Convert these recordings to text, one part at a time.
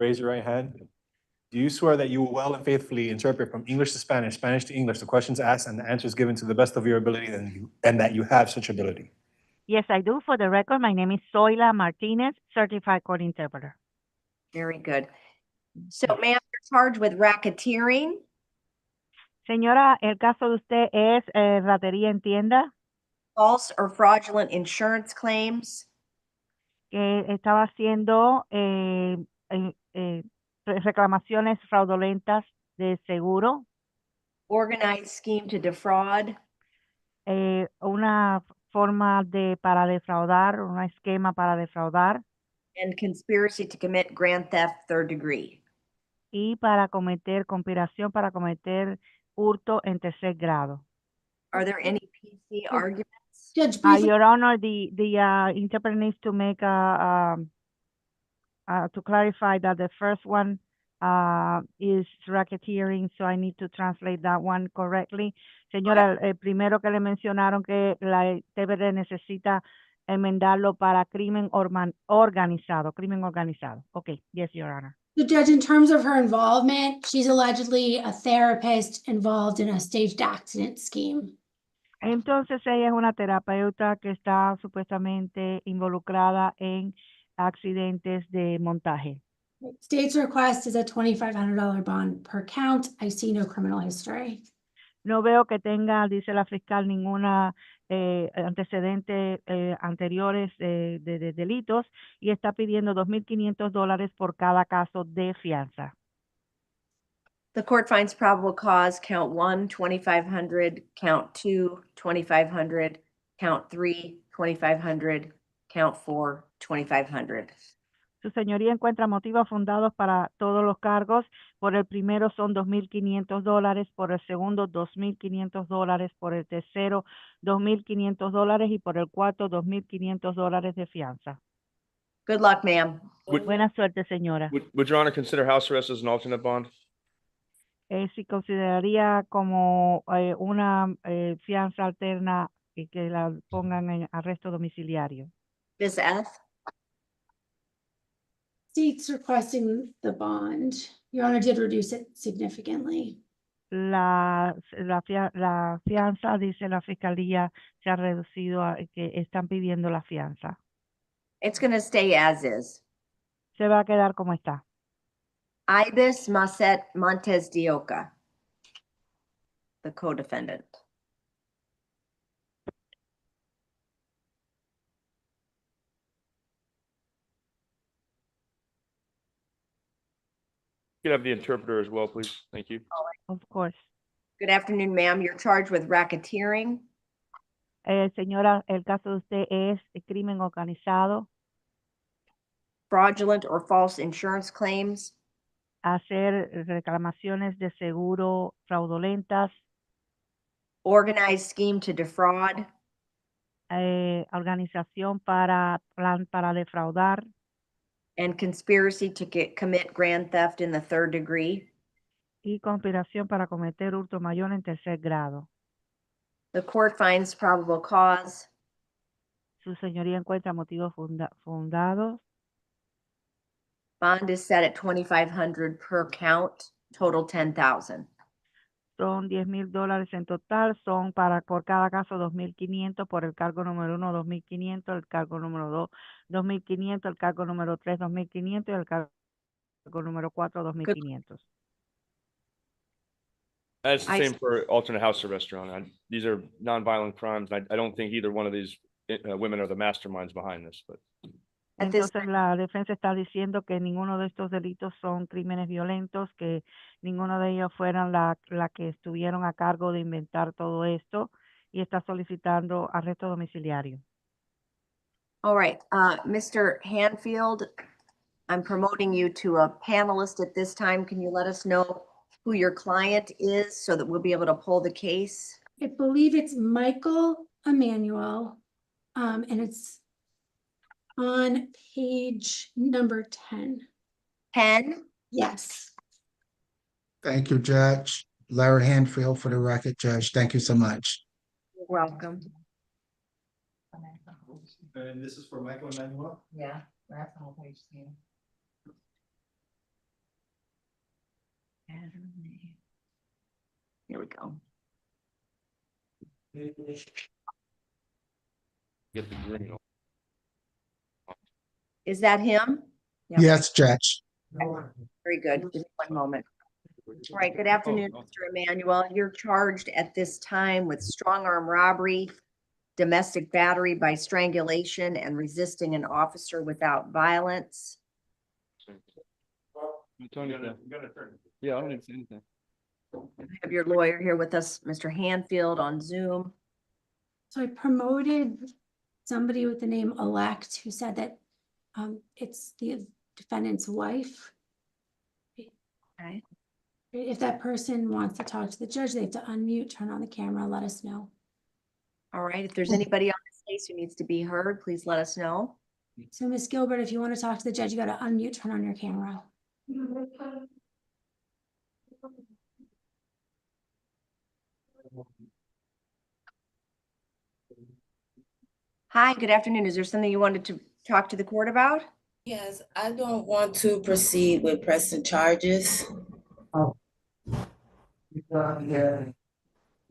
raise your right hand. Do you swear that you will well and faithfully interpret from English to Spanish, Spanish to English, the questions asked and the answers given to the best of your ability and that you have such ability? Yes, I do. For the record, my name is Zoila Martinez, certified court interpreter. Very good. So, ma'am, you're charged with racketeering, Señora, el caso de usted es ratería en tienda, false or fraudulent insurance claims, que estaba haciendo reclamaciones fraudulentas de seguro, organized scheme to defraud, una forma para defraudar, un esquema para defraudar and conspiracy to commit grand theft third degree. y para cometer conspiración para cometer hurto en tercer grado. Are there any PC arguments? Judge, briefly, Your Honor, the interpreter needs to make to clarify that the first one is racketeering, so I need to translate that one correctly. Señora, el primero que le mencionaron que la intérprete necesita enmendarlo para crimen organizado. Okay, yes, Your Honor. the judge, in terms of her involvement, she's allegedly a therapist involved in a staged accident scheme. Entonces ella es una terapeuta que está supuestamente involucrada en accidentes de montaje. State's request is a $2,500 bond per count. I see no criminal history. No veo que tenga, dice la fiscal, ninguna antecedente anteriores de delitos y está pidiendo $2,500 por cada caso de fianza. The court finds probable cause, count 1, 2,500, count 2, 2,500, count 3, 2,500, count 4, 2,500. Su señoría encuentra motivos fundados para todos los cargos. Por el primero son $2,500, por el segundo $2,500, por el tercero $2,500 y por el cuarto $2,500 de fianza. Good luck, ma'am. Buena suerte, señora. Would Your Honor consider house arrest as an alternate bond? Si consideraría como una fianza alterna y que la pongan en arresto domiciliario. Ms. F. State's requesting the bond. Your Honor did reduce it significantly. La fianza, dice la fiscalía, se ha reducido a que están pidiendo la fianza. It's going to stay as is. Se va a quedar como está. Ibis Maset Montes de Oca, the co-defendant. You could have the interpreter as well, please. Thank you. Of course. Good afternoon, ma'am. You're charged with racketeering, Señora, el caso de usted es crimen organizado, fraudulent or false insurance claims, hacer reclamaciones de seguro fraudulentas, organized scheme to defraud, organización plan para defraudar and conspiracy to commit grand theft in the third degree. y conspiración para cometer hurto mayor en tercer grado. The court finds probable cause, Su señoría encuentra motivos fundados. bond is set at 2,500 per count, total 10,000. Son $10,000 en total, son por cada caso 2,500, por el cargo número 1 2,500, el cargo número 2 2,500, el cargo número 3 2,500 y el cargo número 4 2,500. That's the same for alternate house arrest, Your Honor. These are nonviolent crimes. I don't think either one of these women are the masterminds behind this, but. Entonces la defensa está diciendo que ninguno de estos delitos son crímenes violentos, que ninguno de ellos fueran la que estuvieron a cargo de inventar todo esto y está solicitando arresto domiciliario. All right, Mr. Hanfield, I'm promoting you to a panelist at this time. Can you let us know who your client is so that we'll be able to pull the case? I believe it's Michael Emmanuel, and it's on page number 10. 10? Yes. Thank you, Judge. Larry Hanfield for the record, Judge. Thank you so much. You're welcome. And this is for Michael Emmanuel? Yeah, that's on page 10. Here we go. Get the green. Is that him? Yep. Yes, Judge. Very good. Give me one moment. All right, good afternoon, Mr. Emmanuel. You're charged at this time with strong arm robbery, domestic battery by strangulation, and resisting an officer without violence. Yeah, I don't even see anything. I have your lawyer here with us, Mr. Hanfield, on Zoom. So I promoted somebody with the name Elect who said that it's the defendant's wife. Okay. If that person wants to talk to the judge, they have to unmute, turn on the camera, let us know. All right, if there's anybody on this case who needs to be heard, please let us know. So Ms. Gilbert, if you want to talk to the judge, you got to unmute, turn on your camera. Hi, good afternoon. Is there something you wanted to talk to the court about? Yes, I don't want to proceed with pressing charges.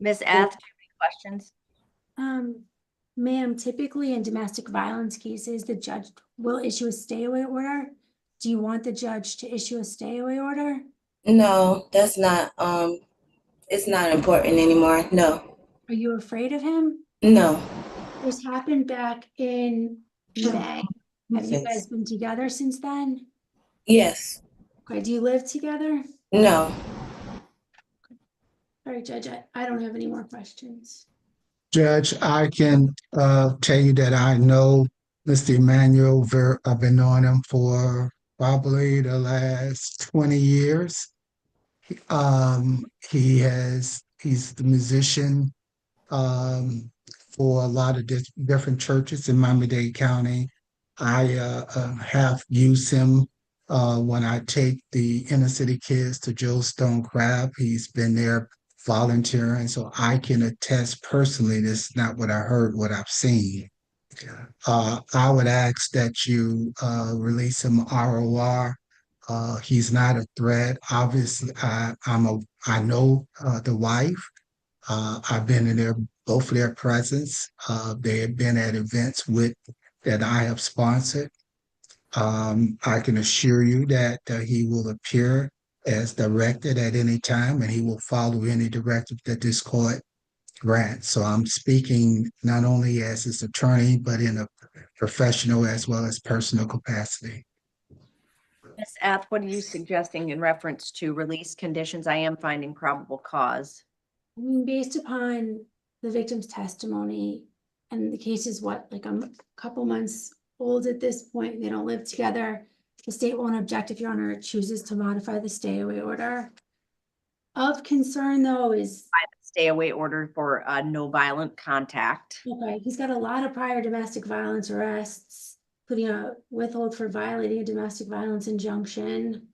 Ms. Ath, do you have any questions? Ma'am, typically in domestic violence cases, the judge will issue a stay away order. Do you want the judge to issue a stay away order? No, that's not, it's not important anymore. No, Are you afraid of him? no. This happened back in May. Have you guys been together since then? Yes, Okay, do you live together? no. All right, Judge, I don't have any more questions. Judge, I can tell you that I know Mr. Emmanuel. I've been knowing him for probably the last 20 years. He's the musician for a lot of different churches in Miami-Dade County. I have used him when I take the inner city kids to Joe's Stone Crab. He's been there volunteering, so I can attest personally, this is not what I heard, what I've seen. I would ask that you release him ROR. He's not a threat. Obviously, I know the wife. I've been in both of their presence. They have been at events that I have sponsored. I can assure you that he will appear as directed at any time, and he will follow any directive that this court grants. So I'm speaking not only as his attorney, but in a professional as well as personal capacity. Ms. Ath, what are you suggesting in reference to release conditions? I am finding probable cause. I mean, based upon the victim's testimony, and the case is like a couple months old at this point, they don't live together. The state won't object if Your Honor chooses to modify the stay away order. Of concern though is, Stay away order for no violent contact. okay, he's got a lot of prior domestic violence arrests, including a withhold for violating a domestic violence injunction.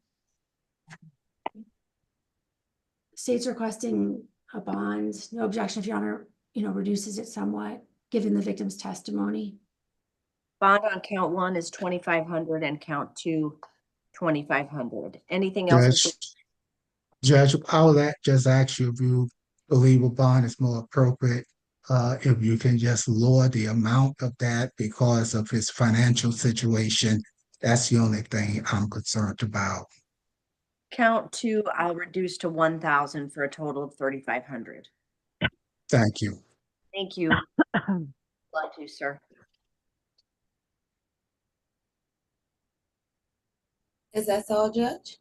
State's requesting a bond, no objection if Your Honor, reduces it somewhat, given the victim's testimony. Bond on count 1 is 2,500 and count 2, 2,500. Anything else? Judge, I would just ask you if you believe a bond is more appropriate, if you can just lower the amount of that because of his financial situation. That's the only thing I'm concerned about. Count 2, I'll reduce to 1,000 for a total of 3,500. Thank you. Thank you. Love you, sir. Is that all, Judge?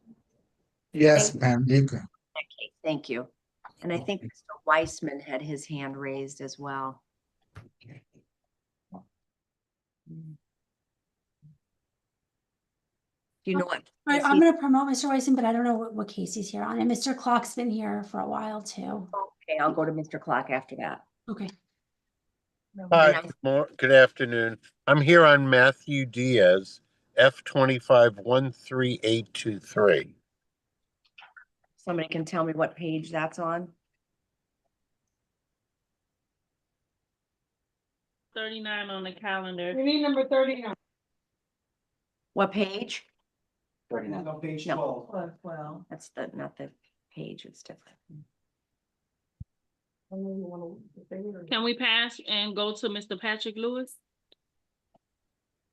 Yes, ma'am, you can. Okay, thank you. And I think Mr. Weissman had his hand raised as well. Do you know what? All right, I'm going to promote Mr. Weissman, but I don't know what case he's here on. And Mr. Clock's been here for a while too. Okay, I'll go to Mr. Clock after that. Okay. Hi, good afternoon. I'm here on Matthew Diaz, F25-13823. Somebody can tell me what page that's on? 39 on the calendar. We need number 39. What page? 39 on page No. 12. Well, that's not the page, it's different. Can we pass and go to Mr. Patrick Lewis?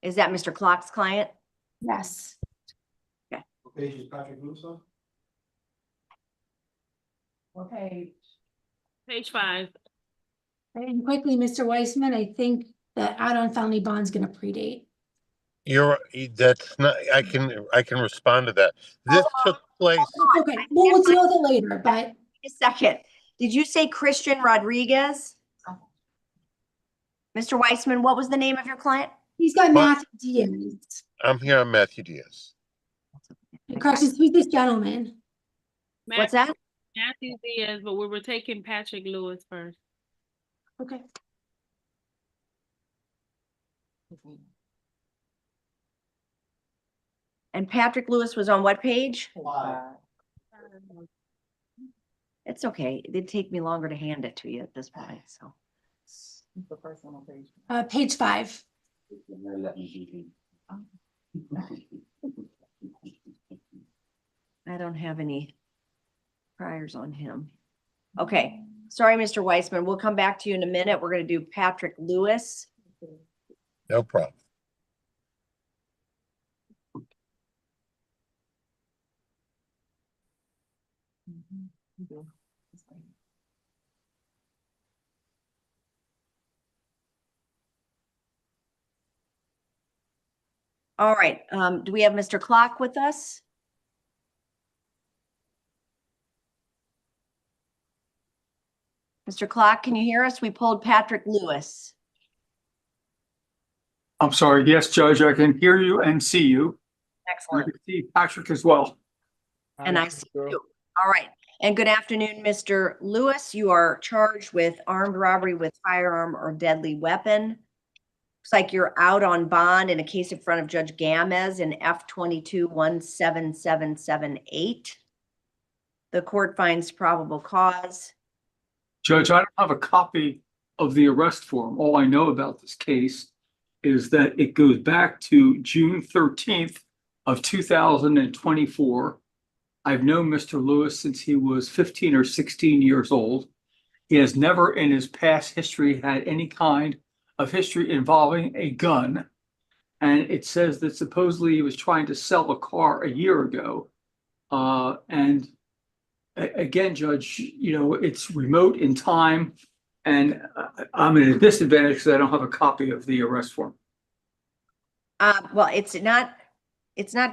Is that Mr. Clock's client? Yes. What page is Patrick Lewis on? Okay. Page 5. And quickly, Mr. Weissman, I think the add-on felony bond's gonna predate. That's not, I can respond to that. This took place, Okay, well, we'll deal with it later, but Wait a second. Did you say Christian Rodriguez? Mr. Weissman, what was the name of your client? he's got But- Matthew Diaz. I'm here on Matthew Diaz. Corrections, who's this gentleman? What's that? Matthew Diaz, but we were taking Patrick Lewis first. Okay. And Patrick Lewis was on what page? It's okay. It'd take me longer to hand it to you at this point, so. Page 5. I don't have any priors on him. Okay, sorry, Mr. Weissman. We'll come back to you in a minute. We're gonna do Patrick Lewis. No problem. All right, do we have Mr. Clock with us? Mr. Clock, can you hear us? We pulled Patrick Lewis. I'm sorry. Yes, Judge, I can hear you and see you. I Excellent. can see Patrick as well. And I see you. All right. And good afternoon, Mr. Lewis. You are charged with armed robbery with firearm or deadly weapon. Looks like you're out on bond in a case in front of Judge Gamez in F-22-17778. The court finds probable cause. Judge, I don't have a copy of the arrest form. All I know about this case is that it goes back to June 13th of 2024. I've known Mr. Lewis since he was 15 or 16 years old. He has never in his past history had any kind of history involving a gun. And it says that supposedly he was trying to sell a car a year ago. And again, Judge, you know, it's remote in time, and I'm at a disadvantage because I don't have a copy of the arrest form. Well, it's not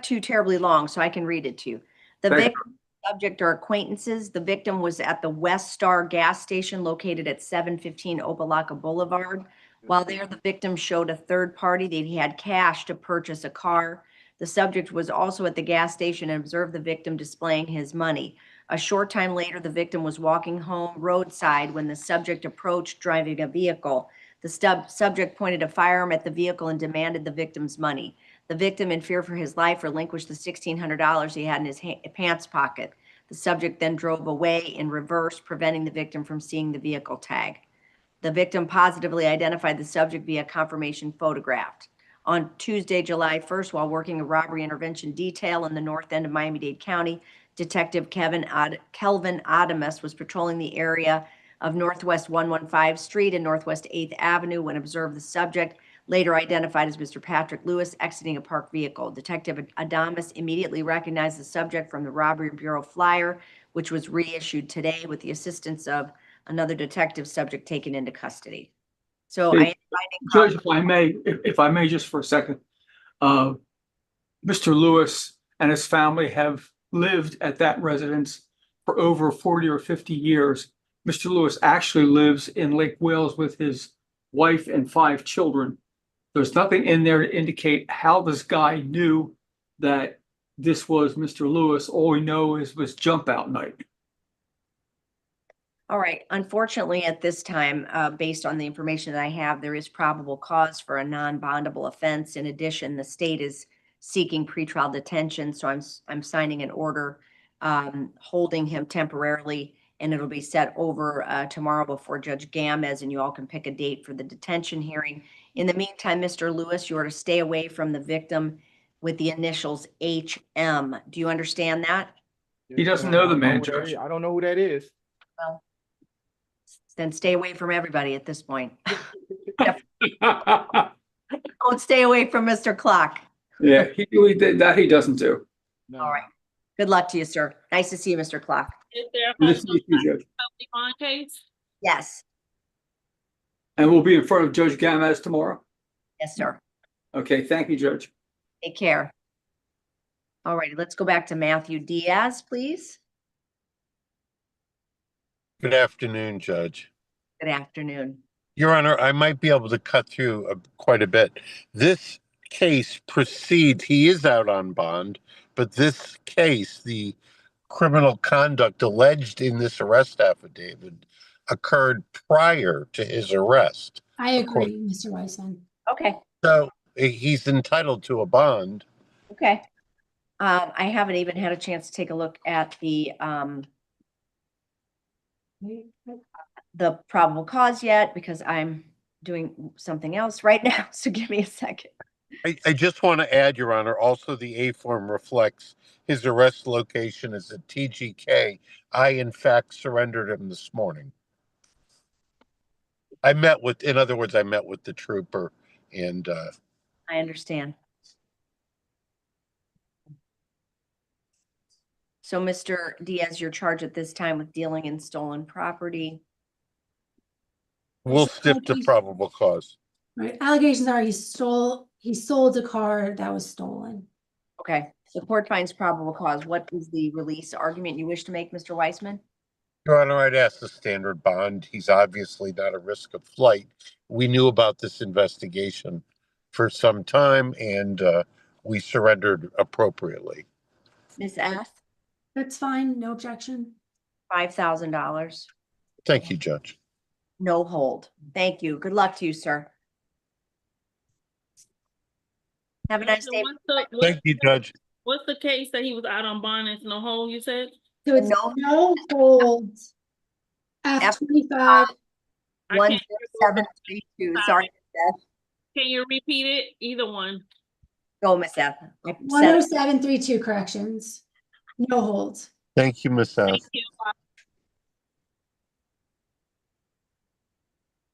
too terribly long, so I can read it to you. The Thank victim subject are acquaintances. The victim was at the West Star gas station located at 715 Opelika Boulevard. While there, the victim showed a third party that he had cash to purchase a car. The subject was also at the gas station and observed the victim displaying his money. A short time later, the victim was walking home roadside when the subject approached driving a vehicle. The subject pointed a firearm at the vehicle and demanded the victim's money. The victim, in fear for his life, relinquished the $1,600 he had in his pants pocket. The subject then drove away in reverse, preventing the victim from seeing the vehicle tag. The victim positively identified the subject via confirmation photographed. On Tuesday, July 1st, while working a robbery intervention detail in the north end of Miami-Dade County, Detective Kelvin Adamus was patrolling the area of Northwest 115th Street and Northwest 8th Avenue when observed the subject, later identified as Mr. Patrick Lewis, exiting a parked vehicle. Detective Adamus immediately recognized the subject from the Robbery Bureau flyer, which was reissued today with the assistance of another detective subject taken into custody. So Hey, I am Judge, if I may just for a second, Mr. Lewis and his family have lived at that residence for over 40 or 50 years. Mr. Lewis actually lives in Lake Wales with his wife and 5 children. There's nothing in there to indicate how this guy knew that this was Mr. Lewis. All we know is it was jump out night. All right. Unfortunately, at this time, based on the information that I have, there is probable cause for a non-bondable offense. In addition, the state is seeking pretrial detention, so I'm signing an order holding him temporarily, and it'll be set over tomorrow before Judge Gamez, and you all can pick a date for the detention hearing. In the meantime, Mr. Lewis, you are to stay away from the victim with the initials HM. Do you understand that? He doesn't know the man, Judge. I don't know who that is. Well, Then stay away from everybody at this point. Don't stay away from Mr. Clock. Yeah, that he doesn't do. All right. Good luck to you, sir. Nice to see you, Mr. Clock. Is there a This is the judge. public bond case? Yes. And we'll be in front of Judge Gamaz tomorrow. Yes, sir. Okay, thank you, Judge. Take care. All righty, let's go back to Matthew Diaz, please. Good afternoon, Judge. Good afternoon. Your Honor, I might be able to cut through quite a bit. This case proceeds, he is out on bond, but this case, the criminal conduct alleged in this arrest affidavit occurred prior to his arrest. I agree, Mr. Weissman. Okay. So he's entitled to a bond. Okay. I haven't even had a chance to take a look at the probable cause yet because I'm doing something else right now. So give me a second. I just want to add, Your Honor, also the A form reflects his arrest location is at TGK. I, in fact, surrendered him this morning. In other words, I met with the trooper and I understand. So, Mr. Diaz, you're charged at this time with dealing in stolen property. we'll stick to probable cause. Right, allegations are he sold a car that was stolen. Okay, the court finds probable cause. What is the release argument you wish to make, Mr. Weissman? Your Honor, I'd ask the standard bond. He's obviously not at risk of flight. We knew about this investigation for some time, and we surrendered appropriately. Ms. F, That's fine, no objection. $5,000. Thank you, Judge. No hold. Thank you. Good luck to you, sir. Have a nice day. Thank you, Judge. What's the case that he was out on bond and no hold, you said? So it's No. no hold. F-25. 10732. Sorry, Ms. F. Can you repeat it? Either one. Go, Ms. F. I said it. 10732 corrections. No hold. Thank you, Ms. F. Thank you.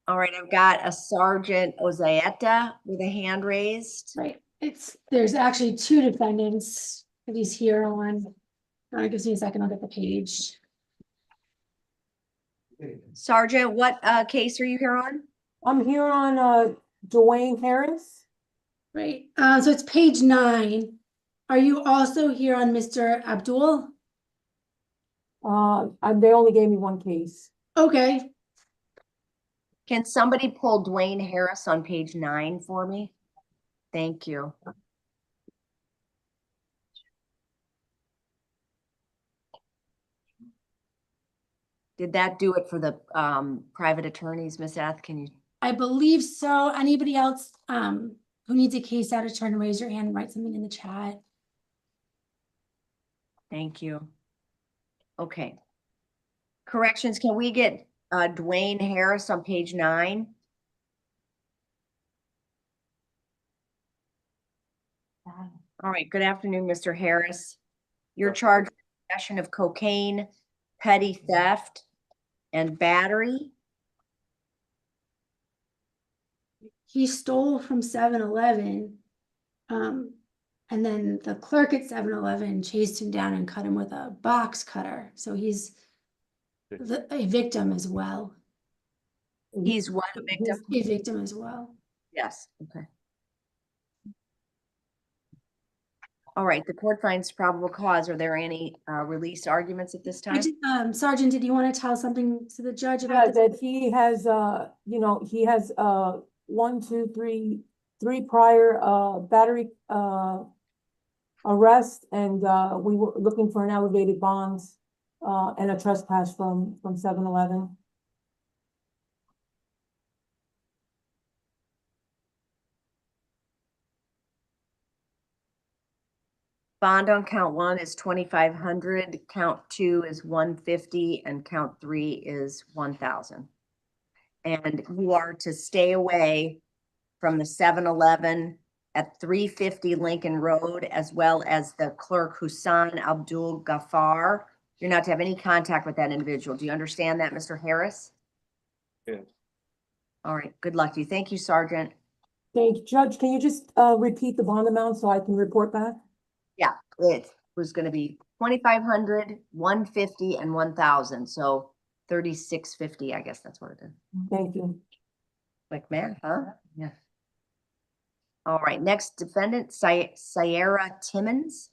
All right, I've got a Sergeant Ozaeta with a hand raised. Right. There's actually two defendants that he's here on. Gives me a second, I'll get the page. Sergeant, what case are you here on? I'm here on Dwayne Harris. Right. So it's page 9. Are you also here on Mr. Abdul? They only gave me one case. Okay. Can somebody pull Dwayne Harris on page 9 for me? Thank you. Did that do it for the private attorneys, Ms. Eth? Can you? I believe so. Anybody else who needs a case out of turn, raise your hand and write something in the chat. Thank you. Okay. Corrections, can we get Dwayne Harris on page 9? All right, good afternoon, Mr. Harris. You're charged with possession of cocaine, petty theft, and battery. He stole from 7-Eleven, and then the clerk at 7-Eleven chased him down and cut him with a box cutter. So he's a victim as well. He's what, a victim? He's a victim as well. Yes, okay. All right, the court finds probable cause. Are there any release arguments at this time? Sergeant, did you want to tell something to the judge about this? That he has, he has 3 prior battery arrests, and we were looking for an elevated bonds and a trespass from 7-Eleven. Bond on count 1 is 2,500, count 2 is 150, and count 3 is 1,000. And you are to stay away from the 7-Eleven at 350 Lincoln Road, as well as the clerk Hussein Abdul Ghaffar. You're not to have any contact with that individual. Do you understand that, Mr. Harris? Yeah. All right, good luck to you. Thank you, Sergeant. Thank you. Judge, can you just repeat the bond amount so I can report back? Yeah, it was gonna be 2,500, 150, and 1,000, so 3,650, I guess that's what it is. Thank you. Like math, huh? Yeah. All right, next defendant, Sierra Timmons.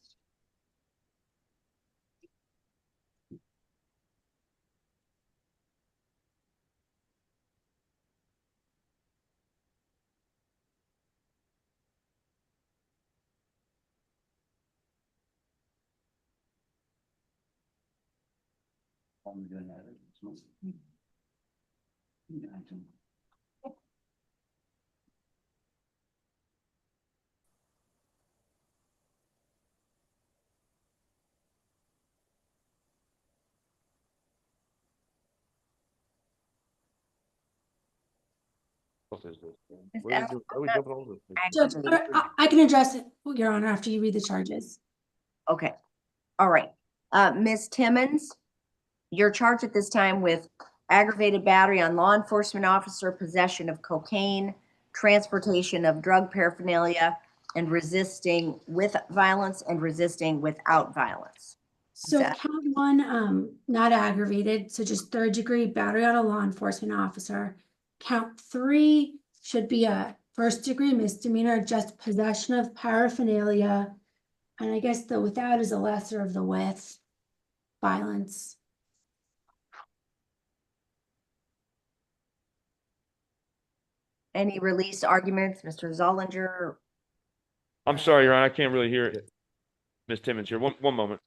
What is this? Ms. What are we doing? Why are we jumping over this thing? Judge, I can address it, Your Honor, after you read the charges. Okay, all right. Ms. Timmons, you're charged at this time with aggravated battery on law enforcement officer, possession of cocaine, transportation of drug paraphernalia, and resisting with violence and resisting without violence. So that- count one, not aggravated, so just third degree battery on a law enforcement officer. Count three should be a first degree misdemeanor, just possession of paraphernalia. And I guess the without is a lesser of the with, violence. Any release arguments, Mr. Zollinger? I'm sorry, Your Honor, I can't really hear it. Ms. Timmons here. One moment.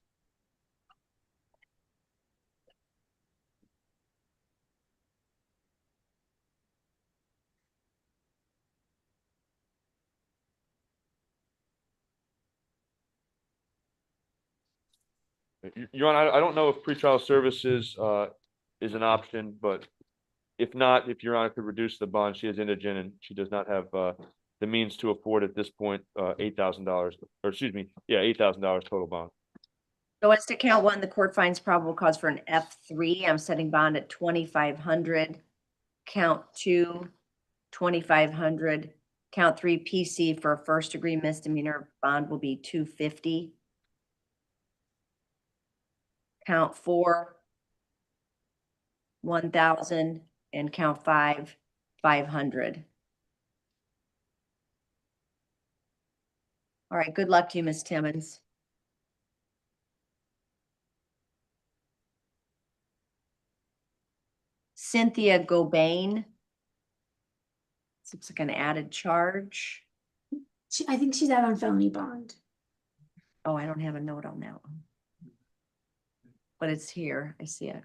Your Honor, I don't know if pretrial services is an option, but if not, if Your Honor could reduce the bond, she is indigent and she does not have the means to afford at this point $8,000, or excuse me, yeah, $8,000 total bond. So as to count one, the court finds probable cause for an F3. I'm setting bond at 2,500. Count two, 2,500. Count three, PC for a first degree misdemeanor bond will be 250. Count four, 1,000, and count five, 500. All right, good luck to you, Ms. Timmons. Cynthia Gobain. This looks like an added charge. I think she's out on felony bond. Oh, I don't have a note on that one. But it's here. I see it.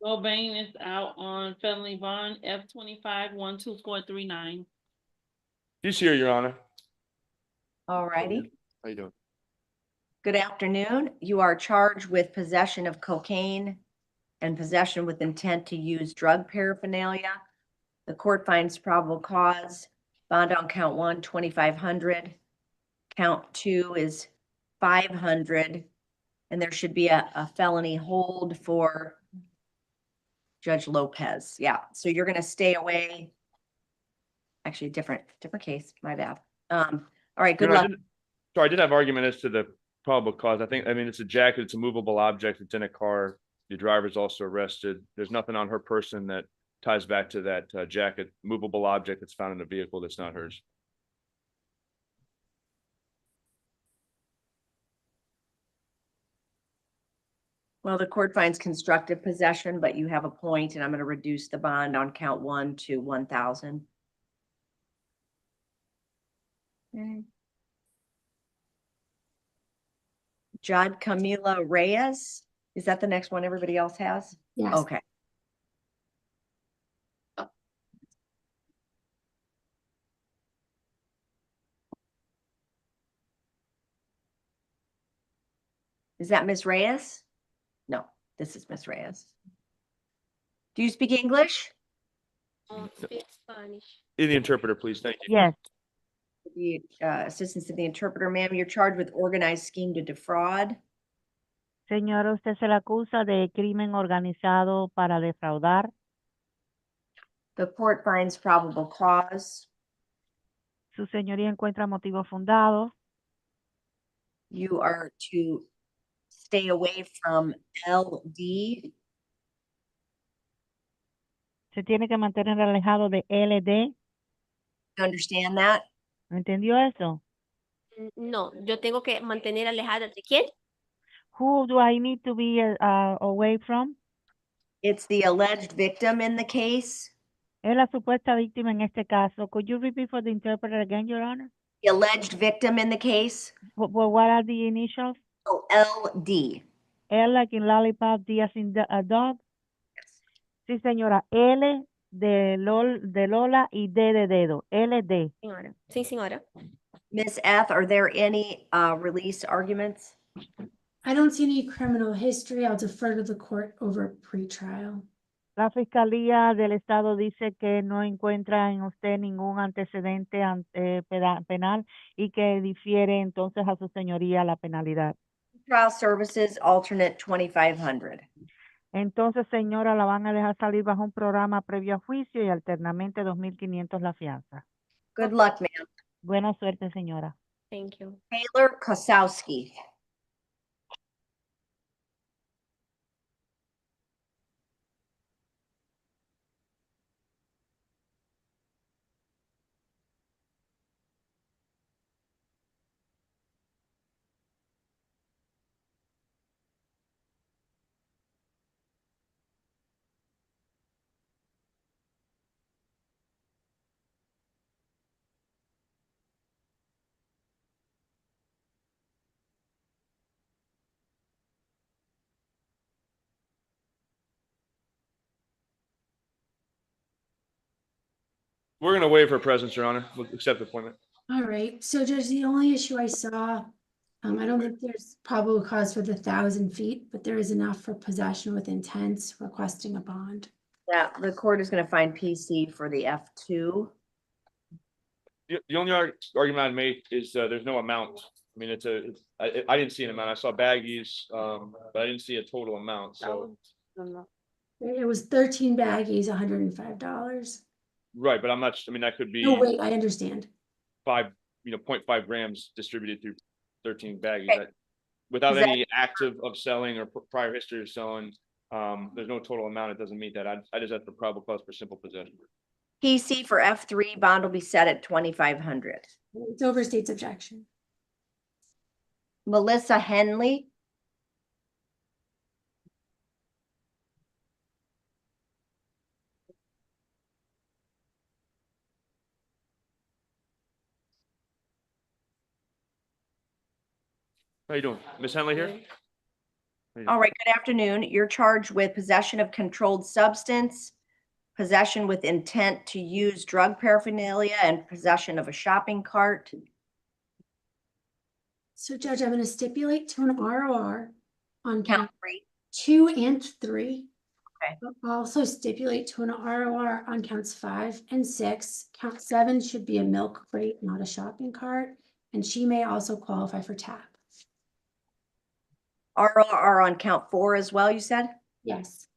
Gobain is out on felony bond F25 12439. She's here, Your Honor. All righty. How you doing? Good afternoon. You are charged with possession of cocaine and possession with intent to use drug paraphernalia. The court finds probable cause. Bond on count one, 2,500. Count two is 500. And there should be a felony hold for Judge Lopez. Yeah, so you're gonna stay away. Actually, different case, my bad. All right, good Your Honor, luck. Sorry, I did have argument as to the probable cause. I mean, it's a jacket, it's a movable object, it's in a car. The driver's also arrested. There's nothing on her person that ties back to that jacket, movable object that's found in a vehicle that's not hers. Well, the court finds constructive possession, but you have a point, and I'm going to reduce the bond on count one to 1,000. Okay. Judd Camila Reyes, is that the next one everybody else has? Yes. Okay. Is that Ms. Reyes? No, this is Ms. Reyes. Do you speak English? Speak Spanish. In the interpreter, please. Thank you. Yes. The assistance of the interpreter, ma'am, you're charged with organized scheme to defraud. Señora, usted se le acusa de crimen organizado para defraudar. The court finds probable cause. Su señoría encuentra motivos fundados. You are to stay away from LD. Se tiene que mantener alejado de LD. You understand that? ¿Entendió eso? No, yo tengo que mantener alejada de quién? Who do I need to be away from? It's the alleged victim in the case. Es la supuesta víctima en este caso. Could you repeat for the interpreter again, Your Honor? The alleged victim in the case. What are the initials? Oh, LD. L like in lollipop, D as in dog. Sí, señora. L de Lola y D de dedo. LD. Señora. Sí, señora. Ms. F, are there any release arguments? I don't see any criminal history. I'll defer to the court over pretrial. La Fiscalía del Estado dice que no encuentra en usted ningún antecedente penal y que difiere entonces a su señoría la penalidad. Trial services, alternate 2,500. Entonces, señora, la van a dejar salir bajo un programa previo a juicio y alternamente 2,500 la fianza. Good luck, ma'am. Buena suerte, señora. Thank you. Taylor Kosowski. We're going to waive her presence, Your Honor. We'll accept the appointment. All right, so Judge, the only issue I saw, I don't think there's probable cause for the 1,000 feet, but there is enough for possession with intent requesting a bond. Yeah, the court is going to find PC for the F2. The only argument I'd make is there's no amount. I mean, I didn't see an amount. I saw baggies, but I didn't see a total amount. So It was 13 baggies, $105. right, but I'm not. I mean, that could be No, wait, I understand. 0.5 grams distributed through 13 baggies. Okay. Without Is that- any active of selling or prior history of selling, there's no total amount. It doesn't meet that. I just have the probable cause for simple possession. PC for F3, bond will be set at 2,500. It's over state's objection. Melissa Henley. How you doing? Miss Henley here? All right, good afternoon. You're charged with possession of controlled substance, possession with intent to use drug paraphernalia, and possession of a shopping cart. So Judge, I'm going to stipulate to an ROR on Count count 3. 2 and 3. Okay. But also stipulate to an ROR on counts 5 and 6. Count 7 should be a milk crate, not a shopping cart. And she may also qualify for TAP. ROR on count 4 as well, you said? Yes.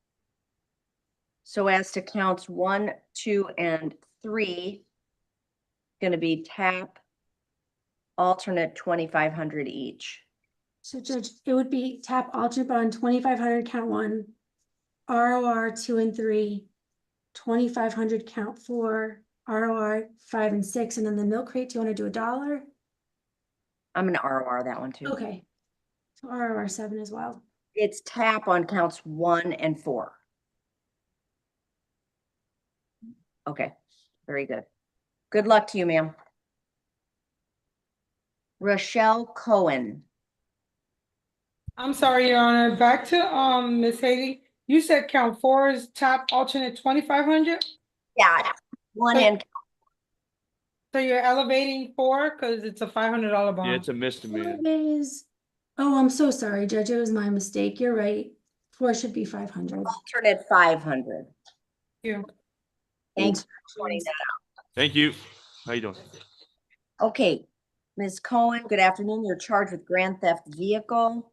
So as to counts 1, 2, and 3, going to be TAP, alternate 2,500 each. So Judge, it would be TAP alternate bond 2,500 count 1, ROR 2 and 3, 2,500 count 4, ROR 5 and 6, and then the milk crate. Do you want to do $1? I'm going to ROR that one too. Okay. So ROR 7 as well. It's TAP on counts 1 and 4. Okay, very good. Good luck to you, ma'am. Rochelle Cohen. I'm sorry, Your Honor. Back to Miss Haley. You said count 4 is TAP alternate 2,500. Yeah, 1 and So you're elevating 4 because it's a $500 bond. Yeah, it's a misdemeanor. It is Oh, I'm so sorry, Judge. It was my mistake. You're right. 4 should be 500. Alternate 500. You. Thanks for pointing that Thank you. How you doing? out. Okay, Ms. Cohen, good afternoon. You're charged with grand theft vehicle.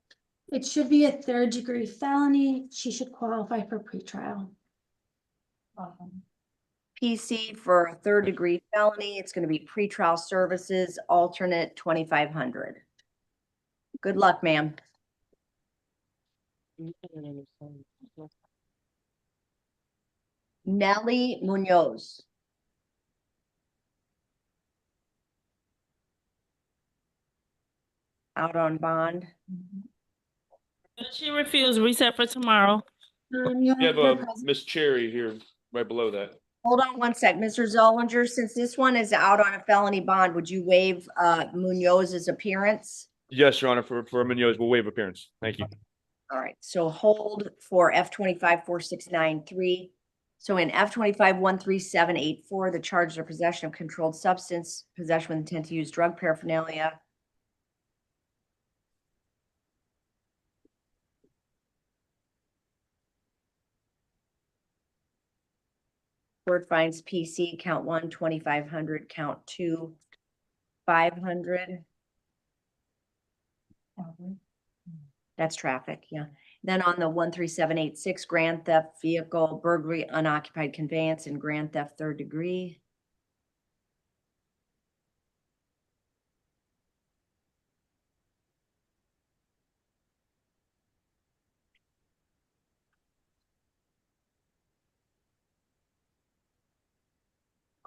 It should be a 3rd-degree felony. She should qualify for pretrial. PC for a 3rd-degree felony. It's going to be pretrial services, alternate 2,500. Good luck, ma'am. Nelly Munoz. Out on bond. She refused, reset for tomorrow. You You have her a present- Miss Cherry here, right below that. Hold on one sec, Mr. Zollinger, since this one is out on a felony bond, would you waive Munoz's appearance? Yes, Your Honor, for Munoz, we'll waive appearance. Thank you. All right, so hold for F254693. So in F25 13784, the charges are possession of controlled substance, possession with intent to use drug paraphernalia. Court finds PC, count 1, 2,500, count 2, 500. That's traffic, yeah. Then on the 13786, grand theft vehicle, burglary, unoccupied conveyance, and grand theft 3rd degree.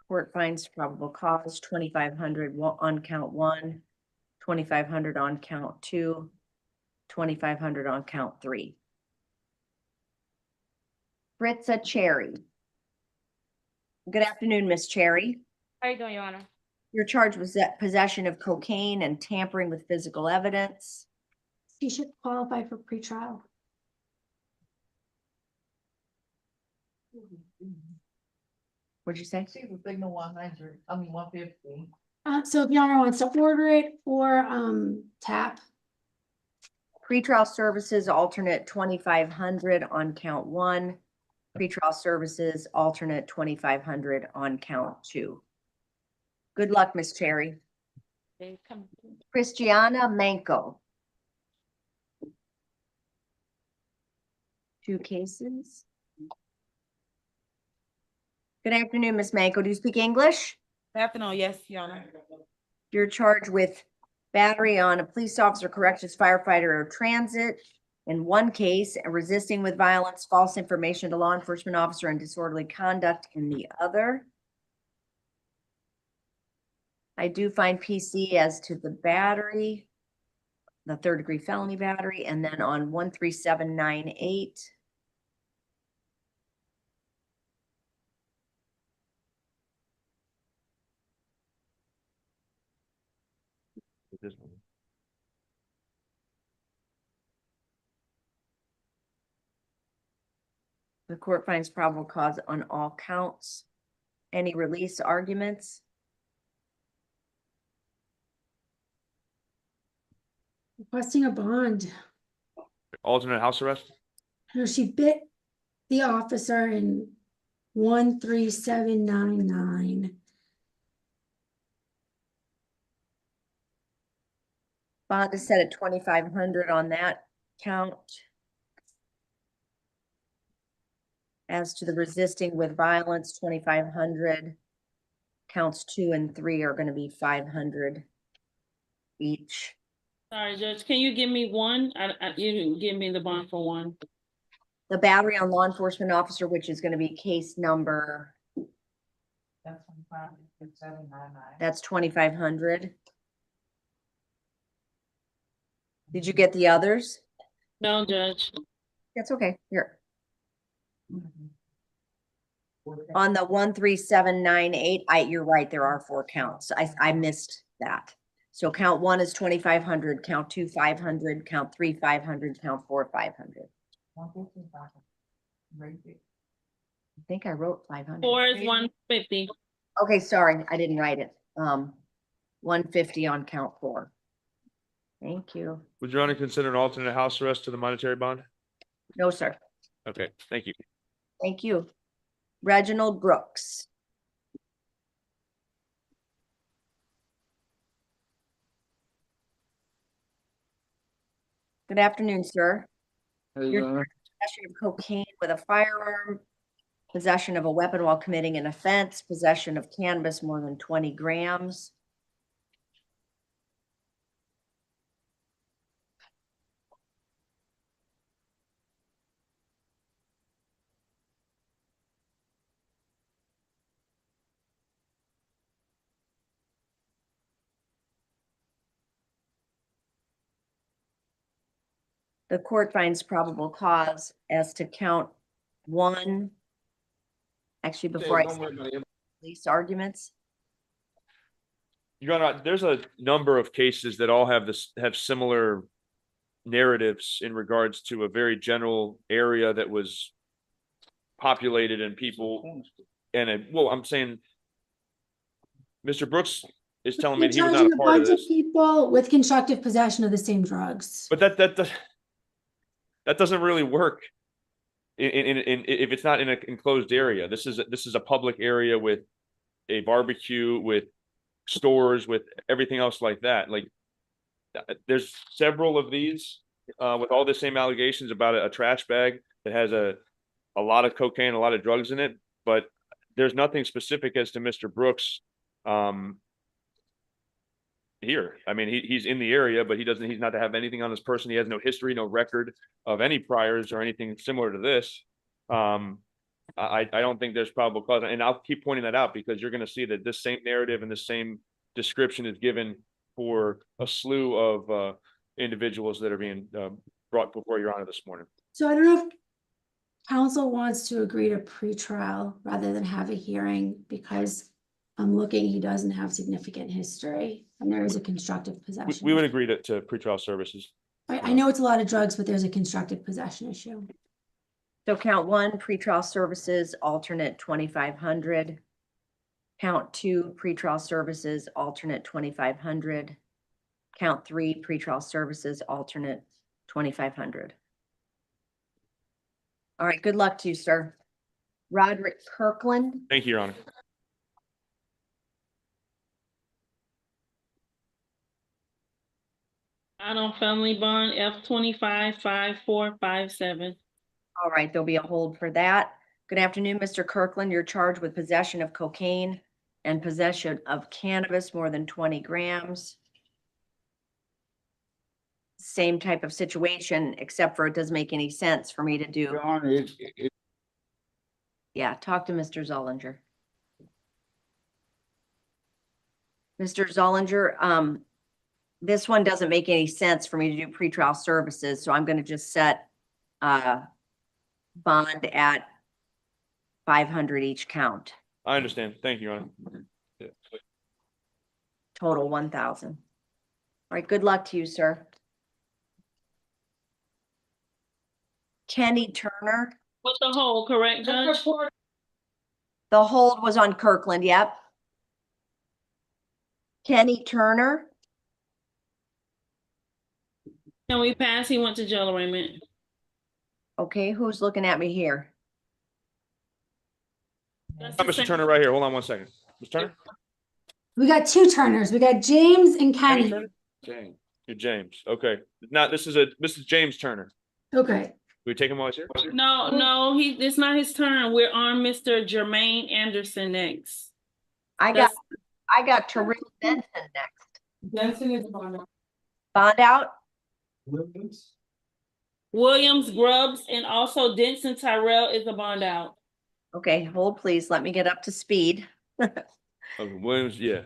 Court finds probable cause, 2,500 on count 1, 2,500 on count 2, 2,500 on count 3. Fritza Cherry. Good afternoon, Miss Cherry. How you doing, Your Honor? You're charged with possession of cocaine and tampering with physical evidence. She should qualify for pretrial. What'd you say? Signal 100, 150. So if Your Honor wants to order it or tap, Pretrial services, alternate 2,500 on count 1. Pretrial services, alternate 2,500 on count 2. Good luck, Miss Cherry. Okay, come. Christiana Manco. 2 cases. Good afternoon, Miss Manco. Do you speak English? Good afternoon, yes, Your Honor. You're charged with battery on a police officer, corrections firefighter, or transit in 1 case, and resisting with violence, false information to law enforcement officer, and disorderly conduct in the other. I do find PC as to the battery, the 3rd degree felony battery, and then on 13798. This one. The court finds probable cause on all counts. Any release arguments? requesting a bond. Alternate house arrest? No, she bit the officer in 13799. Bond is set at 2,500 on that count. As to the resisting with violence, 2,500. Counts 2 and 3 are going to be 500 each. Sorry, Judge, can you give me one? You didn't give me the bond for one. The battery on law enforcement officer, which is going to be case number. That's 2,500. Did you get the others? No, Judge. That's okay. Here. On the 13798, you're right, there are 4 counts. I missed that. So count 1 is 2,500, count 2, 500, count 3, 500, count 4, 500. I think I wrote 500. 4 is 150. Okay, sorry, I didn't write it. 150 on count 4. Thank you. Would Your Honor consider an alternate house arrest to the monetary bond? No, sir. Okay, thank you. Thank you. Reginald Brooks. Good afternoon, sir. Your possession of cocaine with a firearm, possession of a weapon while committing an offense, possession of cannabis more than 20 grams. The court finds probable cause as to count 1. Actually, before I say police arguments, Your Honor, there's a number of cases that all have similar narratives in regards to a very general area that was populated and people, and well, I'm saying Mr. Brooks is telling me that he was not Charging a a part of bunch of this. people with constructive possession of the same drugs. But that doesn't really work in if it's not in an enclosed area. This is a public area with a barbecue, with stores, with everything else like that. Like there's several of these with all the same allegations about a trash bag that has a lot of cocaine, a lot of drugs in it, but there's nothing specific as to Mr. Brooks here. I mean, he's in the area, but he's not to have anything on his person. He has no history, no record of any priors or anything similar to this. I don't think there's probable cause, and I'll keep pointing that out because you're going to see that this same narrative and the same description is given for a slew of individuals that are being brought before Your Honor this morning. So I don't know if counsel wants to agree to pretrial rather than have a hearing, because I'm looking, he doesn't have significant history and there is a constructive possession. We would agree to pretrial services. I know it's a lot of drugs, but there's a constructive possession issue. so count 1, pretrial services, alternate 2,500. Count 2, pretrial services, alternate 2,500. Count 3, pretrial services, alternate 2,500. All right, good luck to you, sir. Roderick Kirkland. Thank you, Your Honor. Out on felony bond F255457. All right, there'll be a hold for that. Good afternoon, Mr. Kirkland. You're charged with possession of cocaine and possession of cannabis more than 20 grams. Same type of situation, except for it doesn't make any sense for me to do. Your Honor, Yeah, talk to Mr. Zollinger. Mr. Zollinger, this one doesn't make any sense for me to do pretrial services, so I'm going to just set bond at 500 each count. I understand. Thank you, Your Honor. Yeah. Total 1,000. All right, good luck to you, sir. Kenny Turner. What's the hold, correct, Judge? The hold was on Kirkland, yep. Kenny Turner. Can we pass? He went to jail arraignment. Okay, who's looking at me here? Mr. Turner right here. Hold on one second. Mr. Turner? We got 2 Turners. We got James and Kenny. James. You're James. Okay. Now this is James Turner. Okay. We take him while he's here? No, it's not his turn. We're on Mr. Jermaine Anderson next. I got Terrell Benson next. Benson is bond out. Bond out? Williams, Grubbs, and also Denson Tyrell is a bond out. Okay, hold please. Let me get up to speed. Williams, yeah.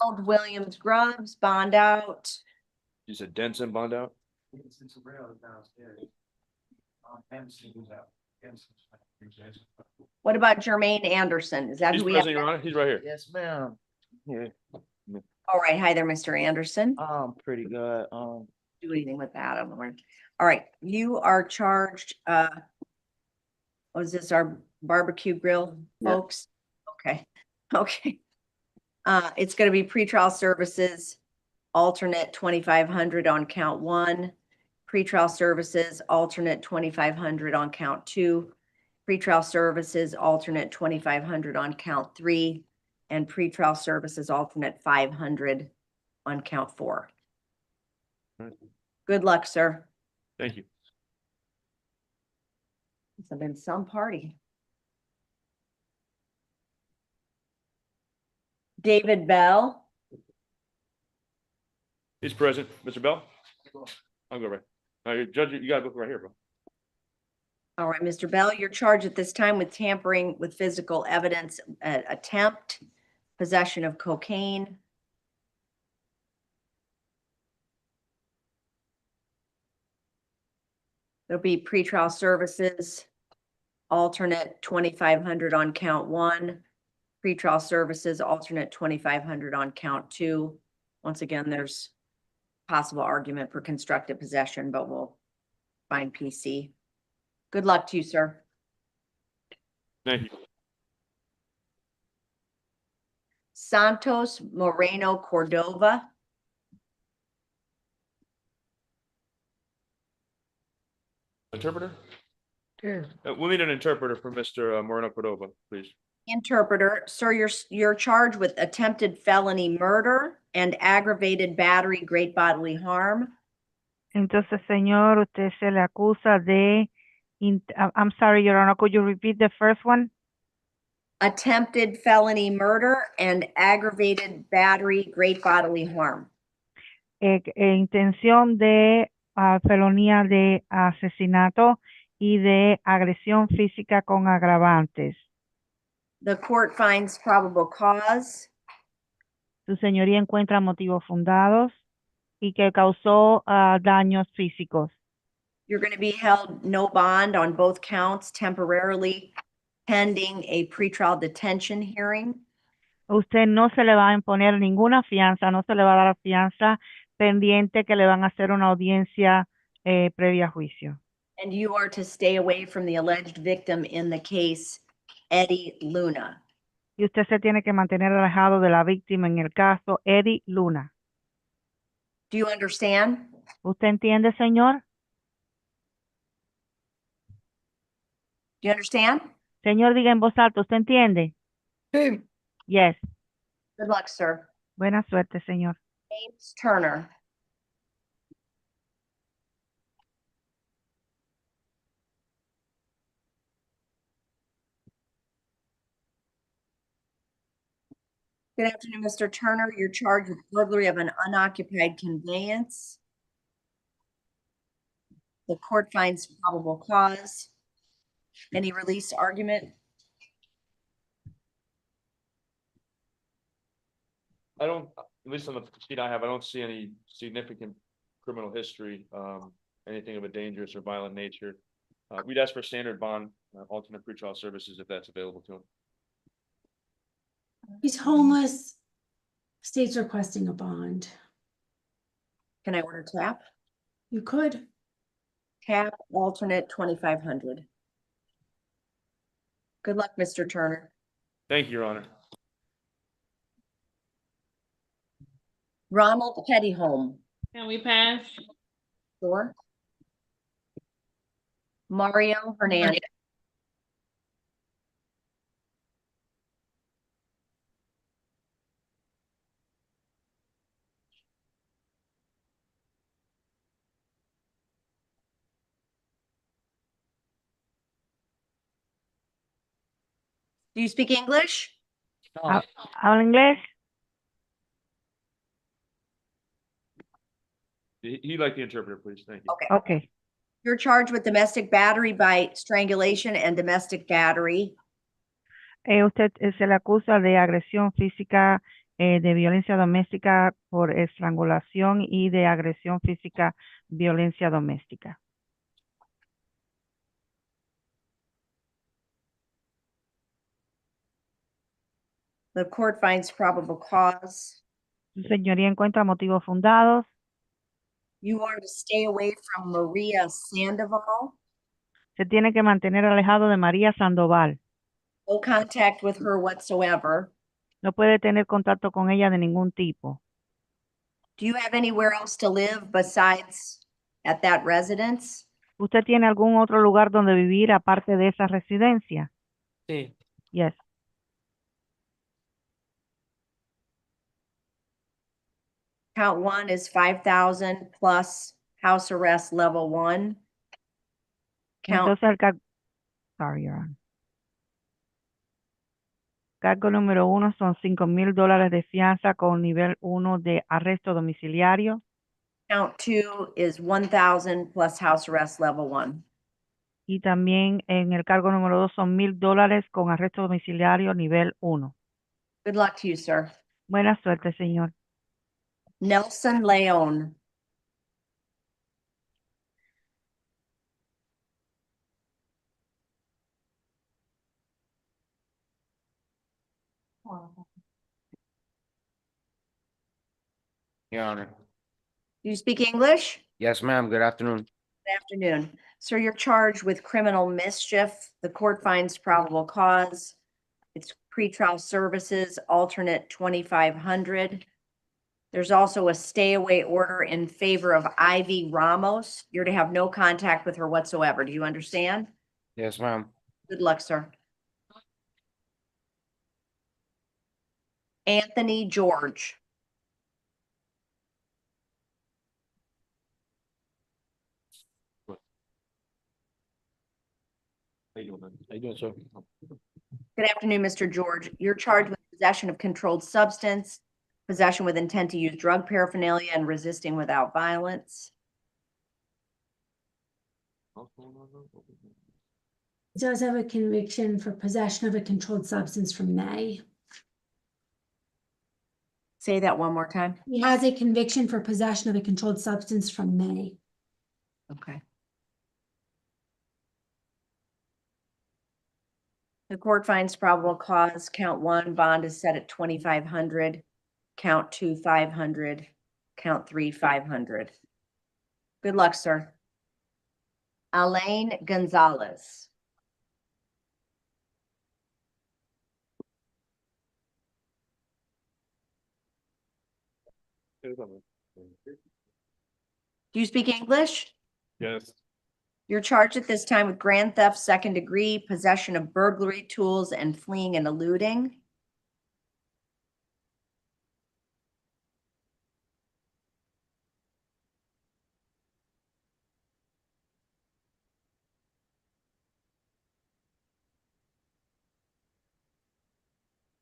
Donald Williams Grubbs, bond out. You said Denson bond out? What about Jermaine Anderson? Is that He's who we have? present, Your Honor. He's right here. yes, ma'am. Yeah, All right, hi there, Mr. Anderson. pretty good. Do anything with that, I don't know. All right, you are charged, was this our barbecue grill, folks? Okay, okay. It's gonna be pretrial services, alternate 2,500 on count 1. Pretrial services, alternate 2,500 on count 2. Pretrial services, alternate 2,500 on count 3. And pretrial services, alternate 500 on count 4. Right. Good luck, sir. Thank you. It's been some party. David Bell. He's present. Mr. Bell? I'll go right. Judge, you got a book right here, bro. All right, Mr. Bell, you're charged at this time with tampering with physical evidence, attempt, possession of cocaine. There'll be pretrial services, alternate 2,500 on count 1. Pretrial services, alternate 2,500 on count 2. Once again, there's possible argument for constructive possession, but we'll find PC. Good luck to you, sir. Thank you. Santos Moreno Cordova. Interpreter? We'll need an interpreter for Mr. Moreno Cordova, please. Interpreter, sir, you're charged with attempted felony murder and aggravated battery, great bodily harm. Entonces, señor, usted se le acusa de, I'm sorry, Your Honor, could you repeat the first one? Attempted felony murder and aggravated battery, great bodily harm. Intención de felonía de asesinato y de agresión física con agravantes. The court finds probable cause. Su señoría encuentra motivos fundados y que causó daños físicos. You're going to be held no bond on both counts temporarily pending a pretrial detention hearing. Usted no se le va a imponer ninguna fianza, no se le va a dar fianza pendiente que le van a hacer una audiencia previa a juicio. And you are to stay away from the alleged victim in the case, Eddie Luna. Y usted se tiene que mantener alejado de la víctima en el caso Eddie Luna. Do you understand? ¿Usted entiende, señor? Do you understand? Señor, diga en voz alta, ¿usted entiende? Sí. Yes. Good luck, sir. Buena suerte, señor. James Turner. Good afternoon, Mr. Turner. You're charged with burglary of an unoccupied conveyance. The court finds probable cause. Any release argument? I don't, at least on the sheet I have, I don't see any significant criminal history, anything of a dangerous or violent nature. We'd ask for standard bond, alternate pretrial services if that's available to him. He's homeless. State's requesting a bond. Can I order tap? You could. Tap alternate 2,500. Good luck, Mr. Turner. Thank you, Your Honor. Ronald Pettyhome. Can we pass? Sure. Mario Hernandez. Do you speak English? ¿Habla inglés? He'd like the interpreter, please. Thank you. Okay. Okay. You're charged with domestic battery by strangulation and domestic battery. Usted se le acusa de agresión física, de violencia doméstica por estrangulación y de agresión física, violencia doméstica. The court finds probable cause. Su señoría encuentra motivos fundados. You are to stay away from Maria Sandoval. Se tiene que mantener alejado de María Sandoval. No contact with her whatsoever. No puede tener contacto con ella de ningún tipo. Do you have anywhere else to live besides at that residence? ¿Usted tiene algún otro lugar donde vivir aparte de esa residencia? Sí. Yes. Count one is 5,000 plus house arrest level 1. Count, Entonces, sorry, Your Honor. Cargo número 1 son $5,000 de fianza con nivel 1 de arresto domiciliario. count 2 is 1,000 plus house arrest level 1. Y también en el cargo número 2 son $1,000 con arresto domiciliario nivel 1. Good luck to you, sir. Buena suerte, señor. Nelson Leon. Your Honor. Do you speak English? Yes, ma'am. Good afternoon. Good afternoon. Sir, you're charged with criminal mischief. The court finds probable cause. It's pretrial services, alternate 2,500. There's also a stay away order in favor of Ivy Ramos. You're to have no contact with her whatsoever. Do you understand? Yes, ma'am. Good luck, sir. Anthony George. How you doing, man? How you doing, sir? Good afternoon, Mr. George. You're charged with possession of controlled substance, possession with intent to use drug paraphernalia, and resisting without violence. He does have a conviction for possession of a controlled substance from May. Say that one more time. He has a conviction for possession of a controlled substance from May. Okay. The court finds probable cause. Count 1, bond is set at 2,500. Count 2, 500. Count 3, 500. Good luck, sir. Elaine Gonzalez. Do you speak English? Yes. You're charged at this time with grand theft, second degree, possession of burglary tools, and fleeing and eluding.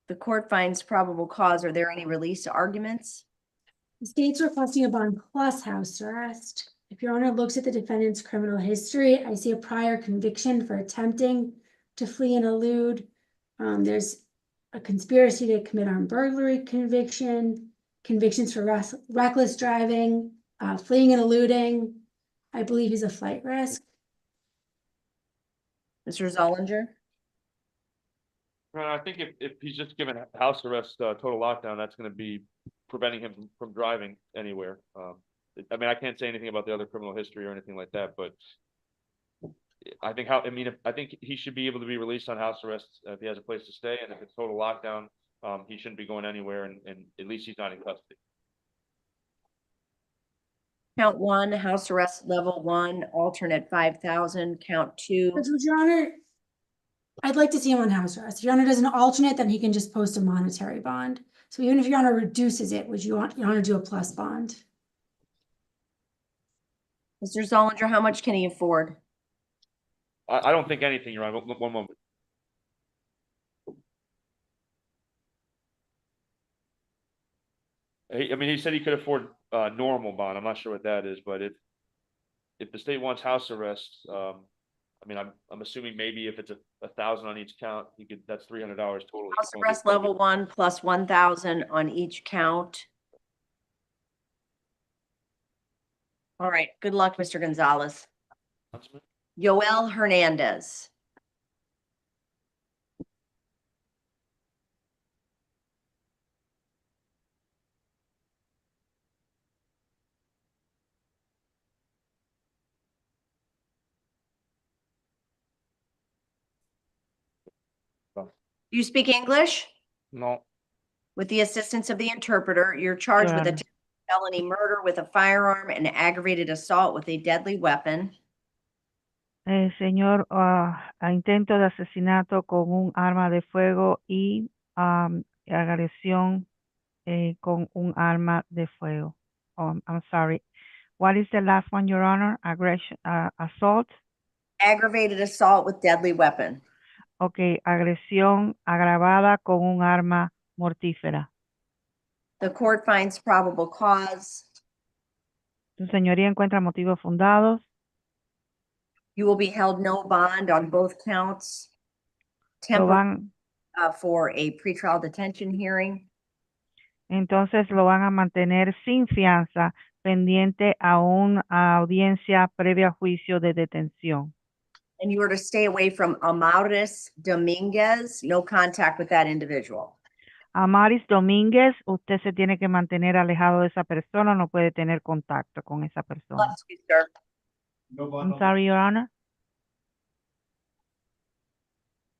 The court finds probable cause. Are there any release arguments? The state's requesting a bond plus house arrest. If Your Honor looks at the defendant's criminal history, I see a prior conviction for attempting to flee and elude. There's a conspiracy to commit armed burglary conviction, convictions for reckless driving, fleeing and eluding. I believe he's a flight risk. Mr. Zollinger? I think if he's just given house arrest, total lockdown, that's gonna be preventing him from driving anywhere. I mean, I can't say anything about the other criminal history or anything like that, but I think I think he should be able to be released on house arrest if he has a place to stay, and if it's total lockdown, he shouldn't be going anywhere, and at least he's not in custody. Count 1, house arrest level 1, alternate 5,000. Count 2. But Your Honor, I'd like to see him on house arrest. If Your Honor does an alternate, then he can just post a monetary bond. So even if Your Honor reduces it, would Your Honor do a plus bond? Mr. Zollinger, how much can he afford? I don't think anything, Your Honor. One moment. I mean, he said he could afford normal bond. I'm not sure what that is, but if the state wants house arrest, I mean, I'm assuming maybe if it's 1,000 on each count, that's $300 total. House arrest level 1 plus 1,000 on each count. All right. Good luck, Mr. Gonzalez. Yoel Hernandez. Do you speak English? No. With the assistance of the interpreter, you're charged with Your felony murder with a firearm and aggravated assault with a deadly weapon. Señor, a intento de asesinato con un arma de fuego y agresión con un arma de fuego. I'm sorry. What is the last one, Your Honor? Aggression, assault? Aggravated assault with deadly weapon. Okay, agresión agravada con un arma mortífera. The court finds probable cause. Su señoría encuentra motivos fundados. You will be held no bond on both counts. Lo Temporary van, for a pretrial detention hearing. entonces lo van a mantener sin fianza pendiente a una audiencia previa a juicio de detención. And you are to stay away from Amaris Dominguez, no contact with that individual. Amaris Domínguez, usted se tiene que mantener alejado de esa persona, no puede tener contacto con esa persona. Bless you, sir. I'm sorry, Your Honor.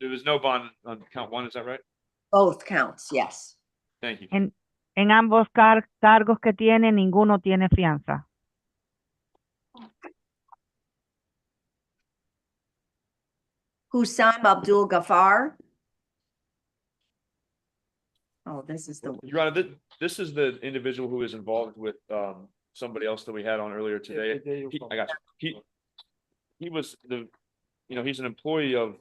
There was no bond on count one, is that right? Both counts, yes. Thank you. En ambos cargos que tiene, ninguno tiene fianza. Hussam Abdul Ghaffar. Oh, this is the. Your Honor, this is the individual who is involved with somebody else that we had on earlier today. I got you. He was he's an employee of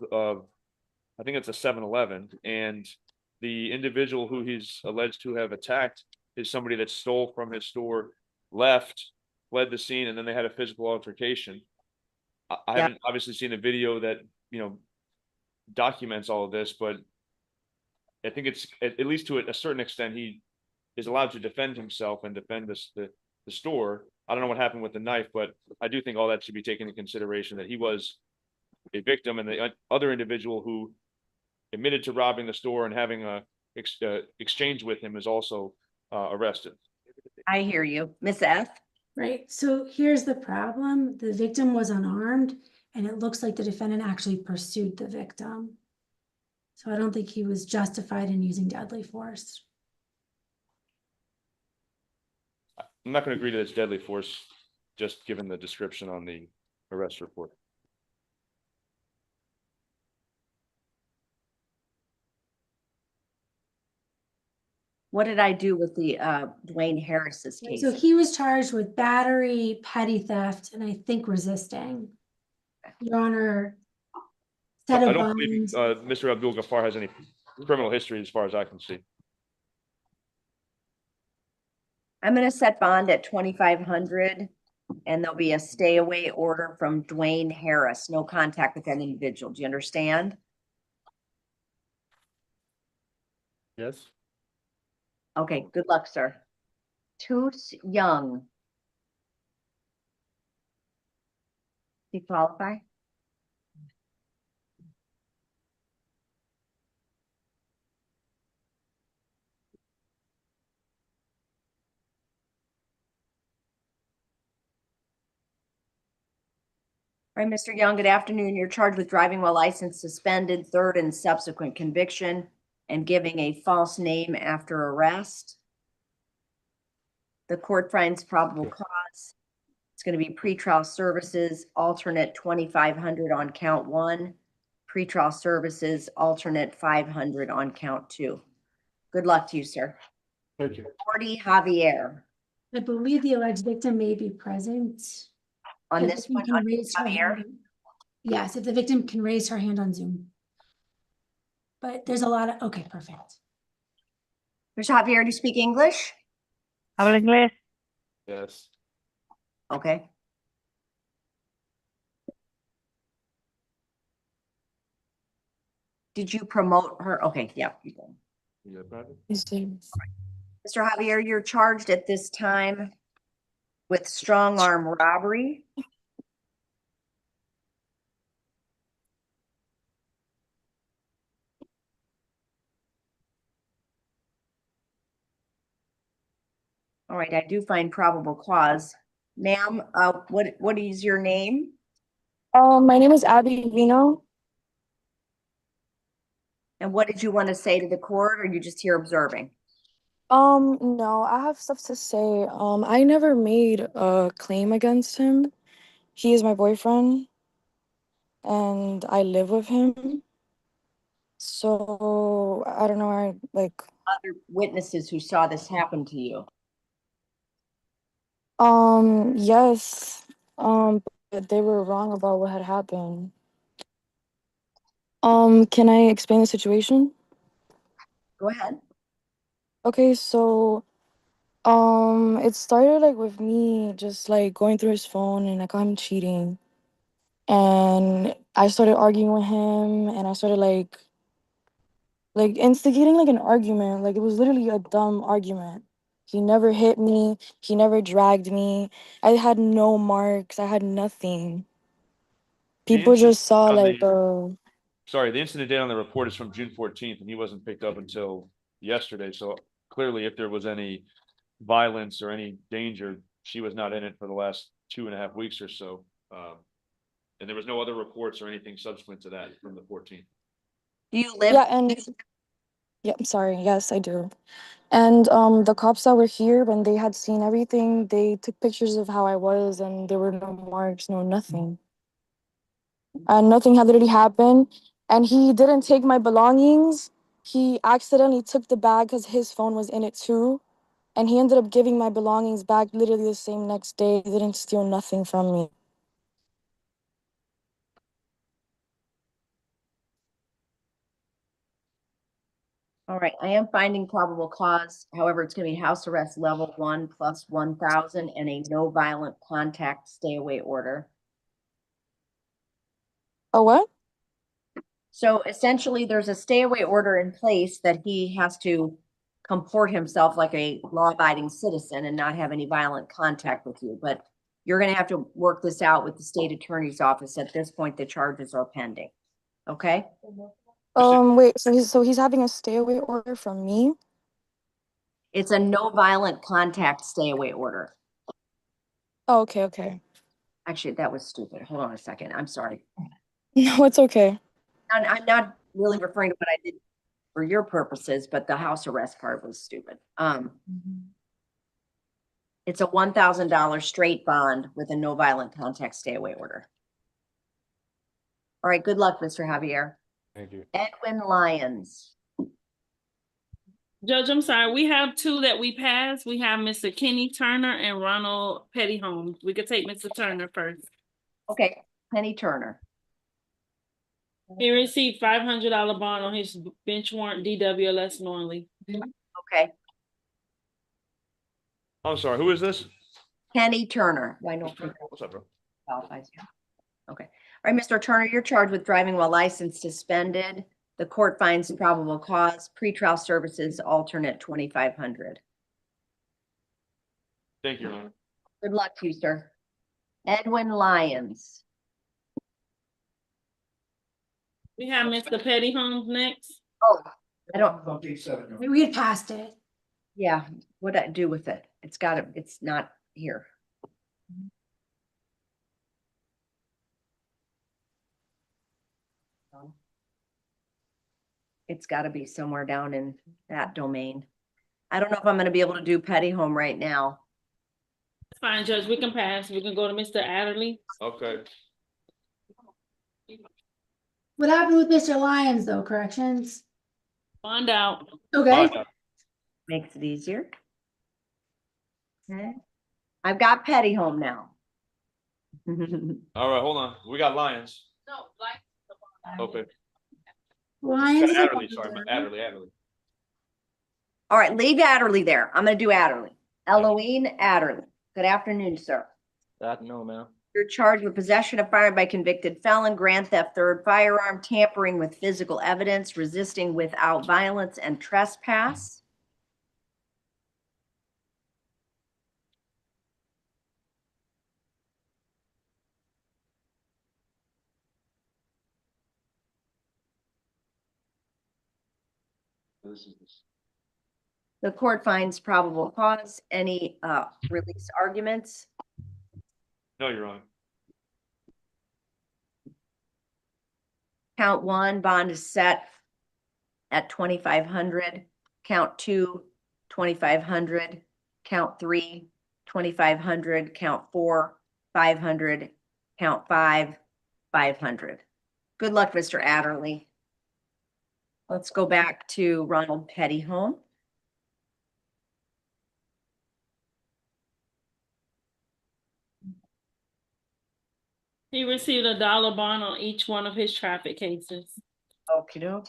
I think it's a 7-Eleven, and the individual who he's alleged to have attacked is somebody that stole from his store, left, fled the scene, and then they had a physical altercation. I haven't obviously seen a video that documents all of this, but I think it's at least to a certain extent he is allowed to defend himself and defend the store. I don't know what happened with the knife, but I do think all that should be taken into consideration, that he was a victim, and the other individual who admitted to robbing the store and having a exchange with him is also arrested. I hear you. Miss F. Right, so here's the problem. The victim was unarmed, and it looks like the defendant actually pursued the victim. So I don't think he was justified in using deadly force. I'm not going to agree to this deadly force, just given the description on the arrest report. What did I do with the Dwayne Harris's case? So he was charged with battery, petty theft, and I think resisting. Your Honor, I don't believe Mr. Abdul Ghaffar has any criminal history as far as I can see. I'm going to set bond at 2,500, and there'll be a stay away order from Dwayne Harris. No contact with that individual. Do you understand? Yes. Okay, good luck, sir. Toots Young. Do you qualify? All right, Mr. Young, good afternoon. You're charged with driving while license suspended, third and subsequent conviction, and giving a false name after arrest. The court finds probable cause. It's going to be pretrial services, alternate 2,500 on count 1, pretrial services, alternate 500 on count 2. Good luck to you, sir. Thank you. Jordi Javier. I believe the alleged victim may be present. On If this the one, victim on can raise her Javier. hand. Yes, if the victim can raise her hand on Zoom. But there's a lot of, okay, perfect. Mr. Javier, do you speak English? Habla inglés. Yes. Okay. Did you promote her? Okay, yeah. You did. Mr. Javier, you're charged at this time with strong arm robbery. All right, I do find probable cause. Ma'am, what is your name? My name is Abby Vino. And what did you want to say to the court, or are you just here observing? No, I have stuff to say. I never made a claim against him. He is my boyfriend, and I live with him. So I don't know. I like. Other witnesses who saw this happen to you. Yes. But they were wrong about what had happened. Can I explain the situation? Go ahead. Okay, so it started like with me just like going through his phone and I caught him cheating. And I started arguing with him and I started like instigating like an argument. Like it was literally a dumb argument. He never hit me, he never dragged me. I had no marks, I had nothing. People just saw like Sorry, the incident date on the report is from June 14th, and he wasn't picked up until yesterday. So clearly, if there was any violence or any danger, she was not in it for the last 2.5 weeks or so. And there was no other reports or anything subsequent to that from the 14th. Do you live? Yeah, and yeah, I'm sorry. Yes, I do. And the cops that were here, when they had seen everything, they took pictures of how I was, and there were no marks, no nothing. And nothing had literally happened. And he didn't take my belongings. He accidentally took the bag because his phone was in it too. And he ended up giving my belongings back literally the same next day. He didn't steal nothing from me. All right, I am finding probable cause. However, it's going to be house arrest level 1 plus 1,000 and a no violent contact stay away order. A what? So essentially, there's a stay away order in place that he has to comport himself like a law abiding citizen and not have any violent contact with you. But you're going to have to work this out with the state attorney's office. At this point, the charges are pending. Okay? Wait, so he's having a stay away order from me? It's a no violent contact stay away order. Oh, okay. Actually, that was stupid. Hold on a second. I'm sorry. No, it's okay. I'm not really referring to what I did for your purposes, but the house arrest part was stupid. It's a $1,000 straight bond with a no violent contact stay away order. All right, good luck, Mr. Javier. Thank you. Edwin Lyons. Judge, I'm sorry, we have two that we passed. We have Mr. Kenny Turner and Ronald Petty Holmes. We could take Mr. Turner first. Okay, Penny Turner. He received $500 bond on his bench warrant DWLS knowingly. Okay, I'm sorry, who is this? Penny Turner. Why no? What's up, bro? Qualifies you. Okay. All right, Mr. Turner, you're charged with driving while license suspended. The court finds probable cause, pretrial services, alternate 2,500. Thank you, Your Honor. Good luck to you, sir. Edwin Lyons. We have Mr. Petty Holmes next. Oh, I don't. We had passed it. Yeah, what'd I do with it? It's not here. It's gotta be somewhere down in that domain. I don't know if I'm gonna be able to do Petty Home right now. That's fine, Judge. We can pass. We can go to Mr. Adderley. Okay. What happened with Mr. Lyons though, corrections? Bond out. Okay. Makes it easier. Okay. I've got Petty Home now. All right, hold on. We got Lions. No, like. Okay. Lyons. Adderley, sorry, Adderley. All right, leave Adderley there. I'm gonna do Adderley. Elohim Adderley. Good afternoon, sir. No, ma'am. You're charged with possession of firearm by convicted felon, grand theft third firearm, tampering with physical evidence, resisting without violence, and trespass. The court finds probable cause. Any release arguments? No, Your Honor. Count 1, bond is set at 2,500. Count 2, 2,500, count 3, 2,500, count 4, 500, count 5, 500. Good luck, Mr. Adderley. Let's go back to Ronald Pettyhome. He received $1 bond on each one of his traffic cases. Okey doke.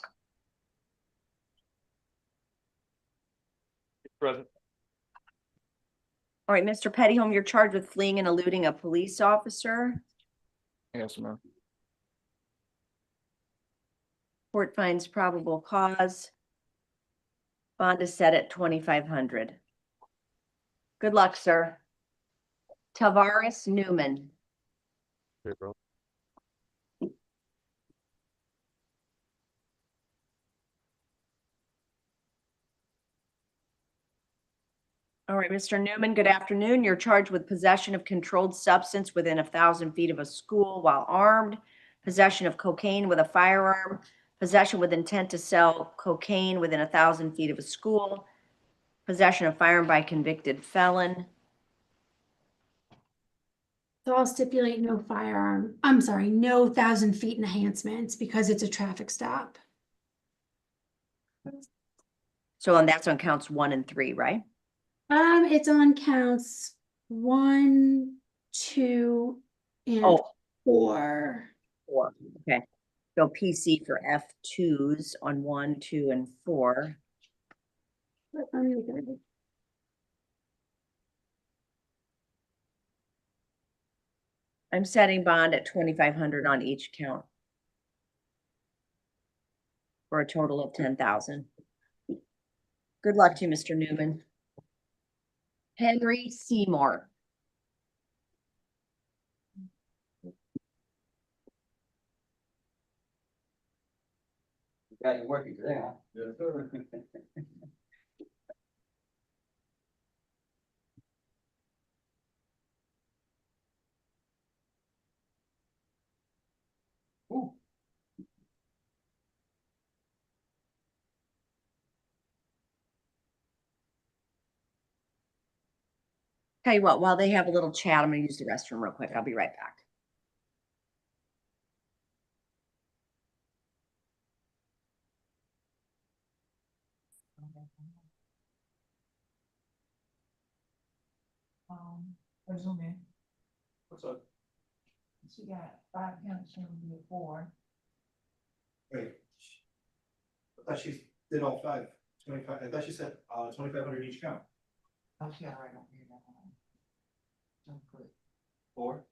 Present. All right, Mr. Pettyhome, you're charged with fleeing and eluding a police officer. Yes, ma'am. Court finds probable cause. Bond is set at 2,500. Good luck, sir. Tavares Newman. Okay, bro. All right, Mr. Newman, good afternoon. You're charged with possession of controlled substance within 1,000 feet of a school while armed, possession of cocaine with a firearm, possession with intent to sell cocaine within 1,000 feet of a school, possession of firearm by convicted felon. So I'll stipulate no firearm, I'm sorry, no 1,000 feet enhancements because it's a traffic stop. So, and that's on counts 1 and 3, right? It's on counts 1, 2, and 4. 4, okay. So PC for F2s on 1, 2, and 4. I'm setting bond at 2,500 on each count. For a total of 10,000. Good luck to you, Mr. Newman. Henry Seymour. Got you working today, huh? Yes, sir. Ooh. Tell you what, while they have a little chat, I'm gonna use the restroom real quick. I'll be right back. Resume. What's up? She got 5 counts, she only did 4. Wait. I thought she did all 5. 25. I thought she said 2,500 each count. Oh, she got right on here. Don't put 4.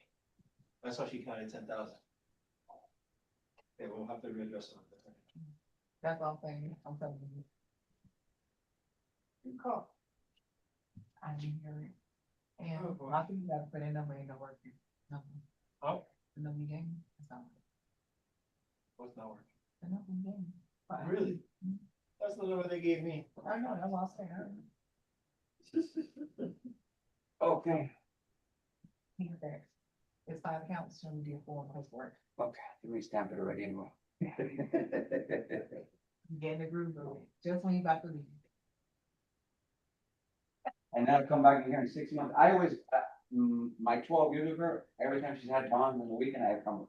I saw she counted 10,000. Okay, we'll have to readdress it. That's all I'm saying. I'm telling you. You call. I didn't hear it. And I think you gotta put in number in the working. Oh. The number game. That's not working. What's not working? The number game. Really? That's the number they gave me. I know, I lost it. Okay. Here there. It's 5 counts, so we did 4 plus work. Okay, we stamped it already anyway. Getting the groove of it, just when you about to leave. And that'll come back in here in 6 months. I always, my 12 years of her, every time she's had bonds on the weekend, I have come.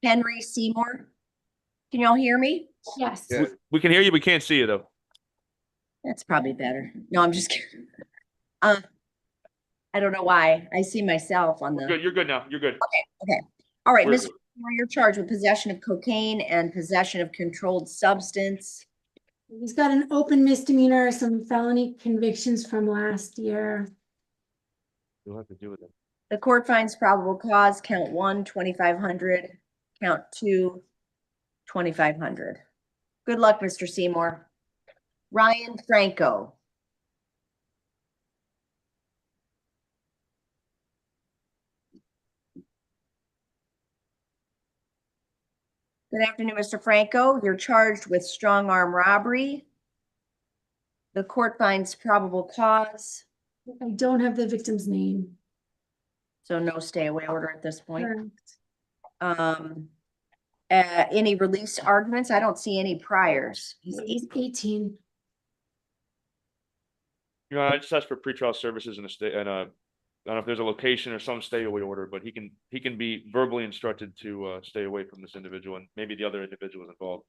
Henry Seymour. Can y'all hear me? Yes. We can hear you, we can't see you though. That's probably better. No, I'm just kidding. I don't know why. I see myself on the. Good, you're good now. You're good. Okay. All right, We're Mr. good. Seymour, you're charged with possession of cocaine and possession of controlled substance. He's got an open misdemeanor, some felony convictions from last year. You'll have to do with it. The court finds probable cause, count 1, 2,500, count 2, 2,500. Good luck, Mr. Seymour. Ryan Franco. Good afternoon, Mr. Franco. You're charged with strong arm robbery. The court finds probable cause. I don't have the victim's name. So no stay away order at this point. Correct. Any release arguments? I don't see any priors. He's 18. You know, I just asked for pretrial services in a state, and I don't know if there's a location or some stay away order, but he can be verbally instructed to stay away from this individual and maybe the other individuals involved.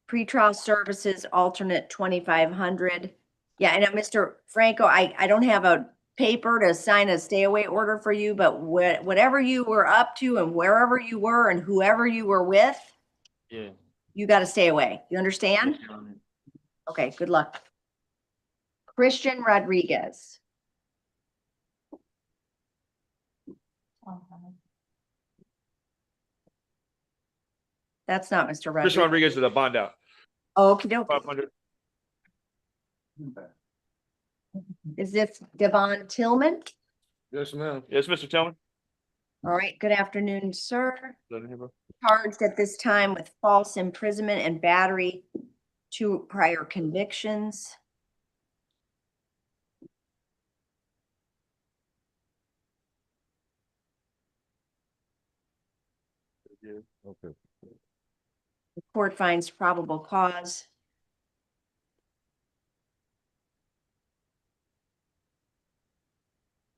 Pretrial services alternate 2,500. Yeah, and Mr. Franco, I don't have a paper to sign a stay away order for you, but whatever you were up to and wherever you were and whoever you were with, Yeah. you got to stay away. You understand? Yes, Your Honor. Okay, good luck. Christian Rodriguez. That's not Mr. Rodriguez. Mr. Rodriguez is a bond out. Okie dokie. 500. Is this Devon Tillman? Yes, ma'am. Yes, Mr. Tillman. All right, good afternoon, sir. Let me hear, bro. Charged at this time with false imprisonment and battery, 2 prior convictions. Okay. The court finds probable cause.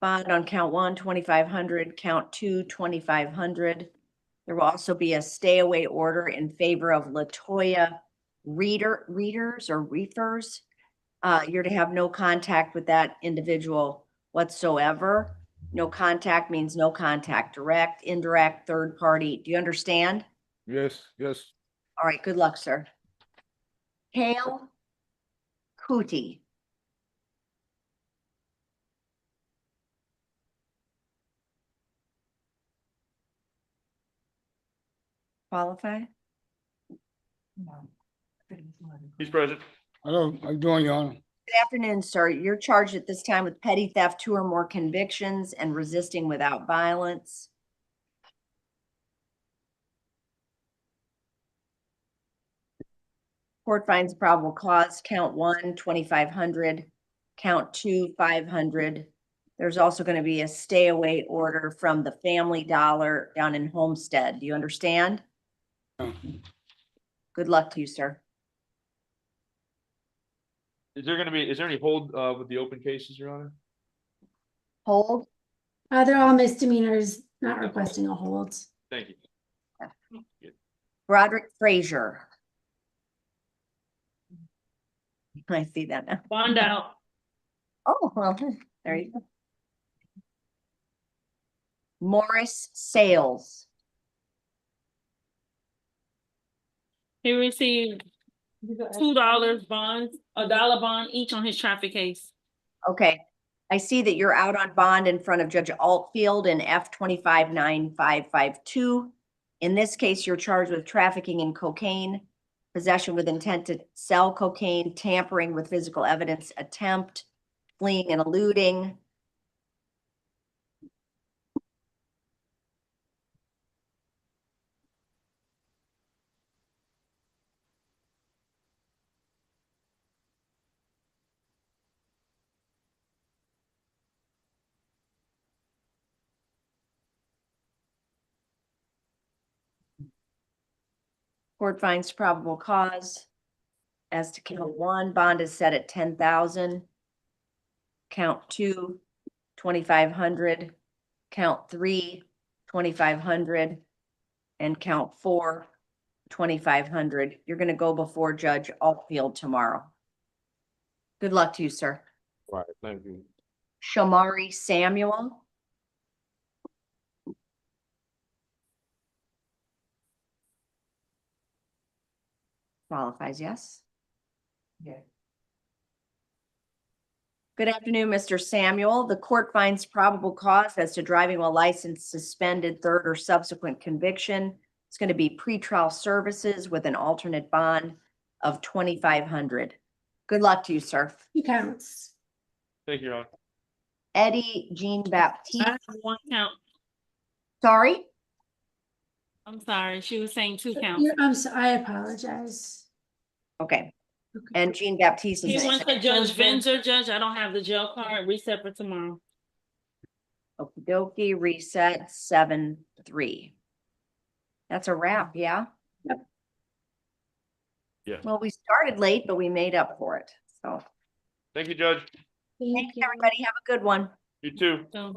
Bond on count 1, 2,500, count 2, 2,500. There will also be a stay away order in favor of Latoya Reefers. You're to have no contact with that individual whatsoever. No contact means no contact, direct, indirect, third party. Do you understand? Yes, yes. All right, good luck, sir. Hale Cootie. Qualify? He's present. Hello, how you doing, Your Honor? Good afternoon, sir. You're charged at this time with petty theft, 2 or more convictions, and resisting without violence. Court finds probable cause, count 1, 2,500, count 2, 500. There's also going to be a stay away order from the Family Dollar down in Homestead. Do you understand? Good luck to you, sir. Is there any hold with the open cases, Your Honor? Hold? They're all misdemeanors, not requesting a hold. Thank you. Broderick Frazier. I see that now. Bond out. Oh, well, there you go. Morris Sales. He received $2 bonds, $1 bond each on his traffic case. Okay, I see that you're out on bond in front of Judge Altfield in F-259552. In this case, you're charged with trafficking in cocaine, possession with intent to sell cocaine, tampering with physical evidence, attempt, fleeing and eluding. Court finds probable cause. As to count 1, bond is set at 10,000. Count 2, 2,500. Count 3, 2,500. and count 4, 2,500. You're gonna go before Judge Altfield tomorrow. Good luck to you, sir. All right, thank you. Shamari Samuel. Qualifies, yes. Yeah. Good afternoon, Mr. Samuel. The court finds probable cause as to driving while license suspended, third or subsequent conviction. It's going to be pretrial services with an alternate bond of 2,500. Good luck to you, sir. You counts. Thank you, Your Honor. Eddie Jean I Baptiste. have one count. Sorry, I'm sorry. She was saying 2 counts. I apologize. okay. And Jean Baptiste He is went to Judge Venzer, Judge. I don't have the jail card. Reset for tomorrow. okie dokie, reset 7-3. That's a wrap, yeah? Yep. Yeah. Well, we started late, but we made up for it. So Thank you, Judge. Thank thanks, you. everybody. Have a good one. You too. So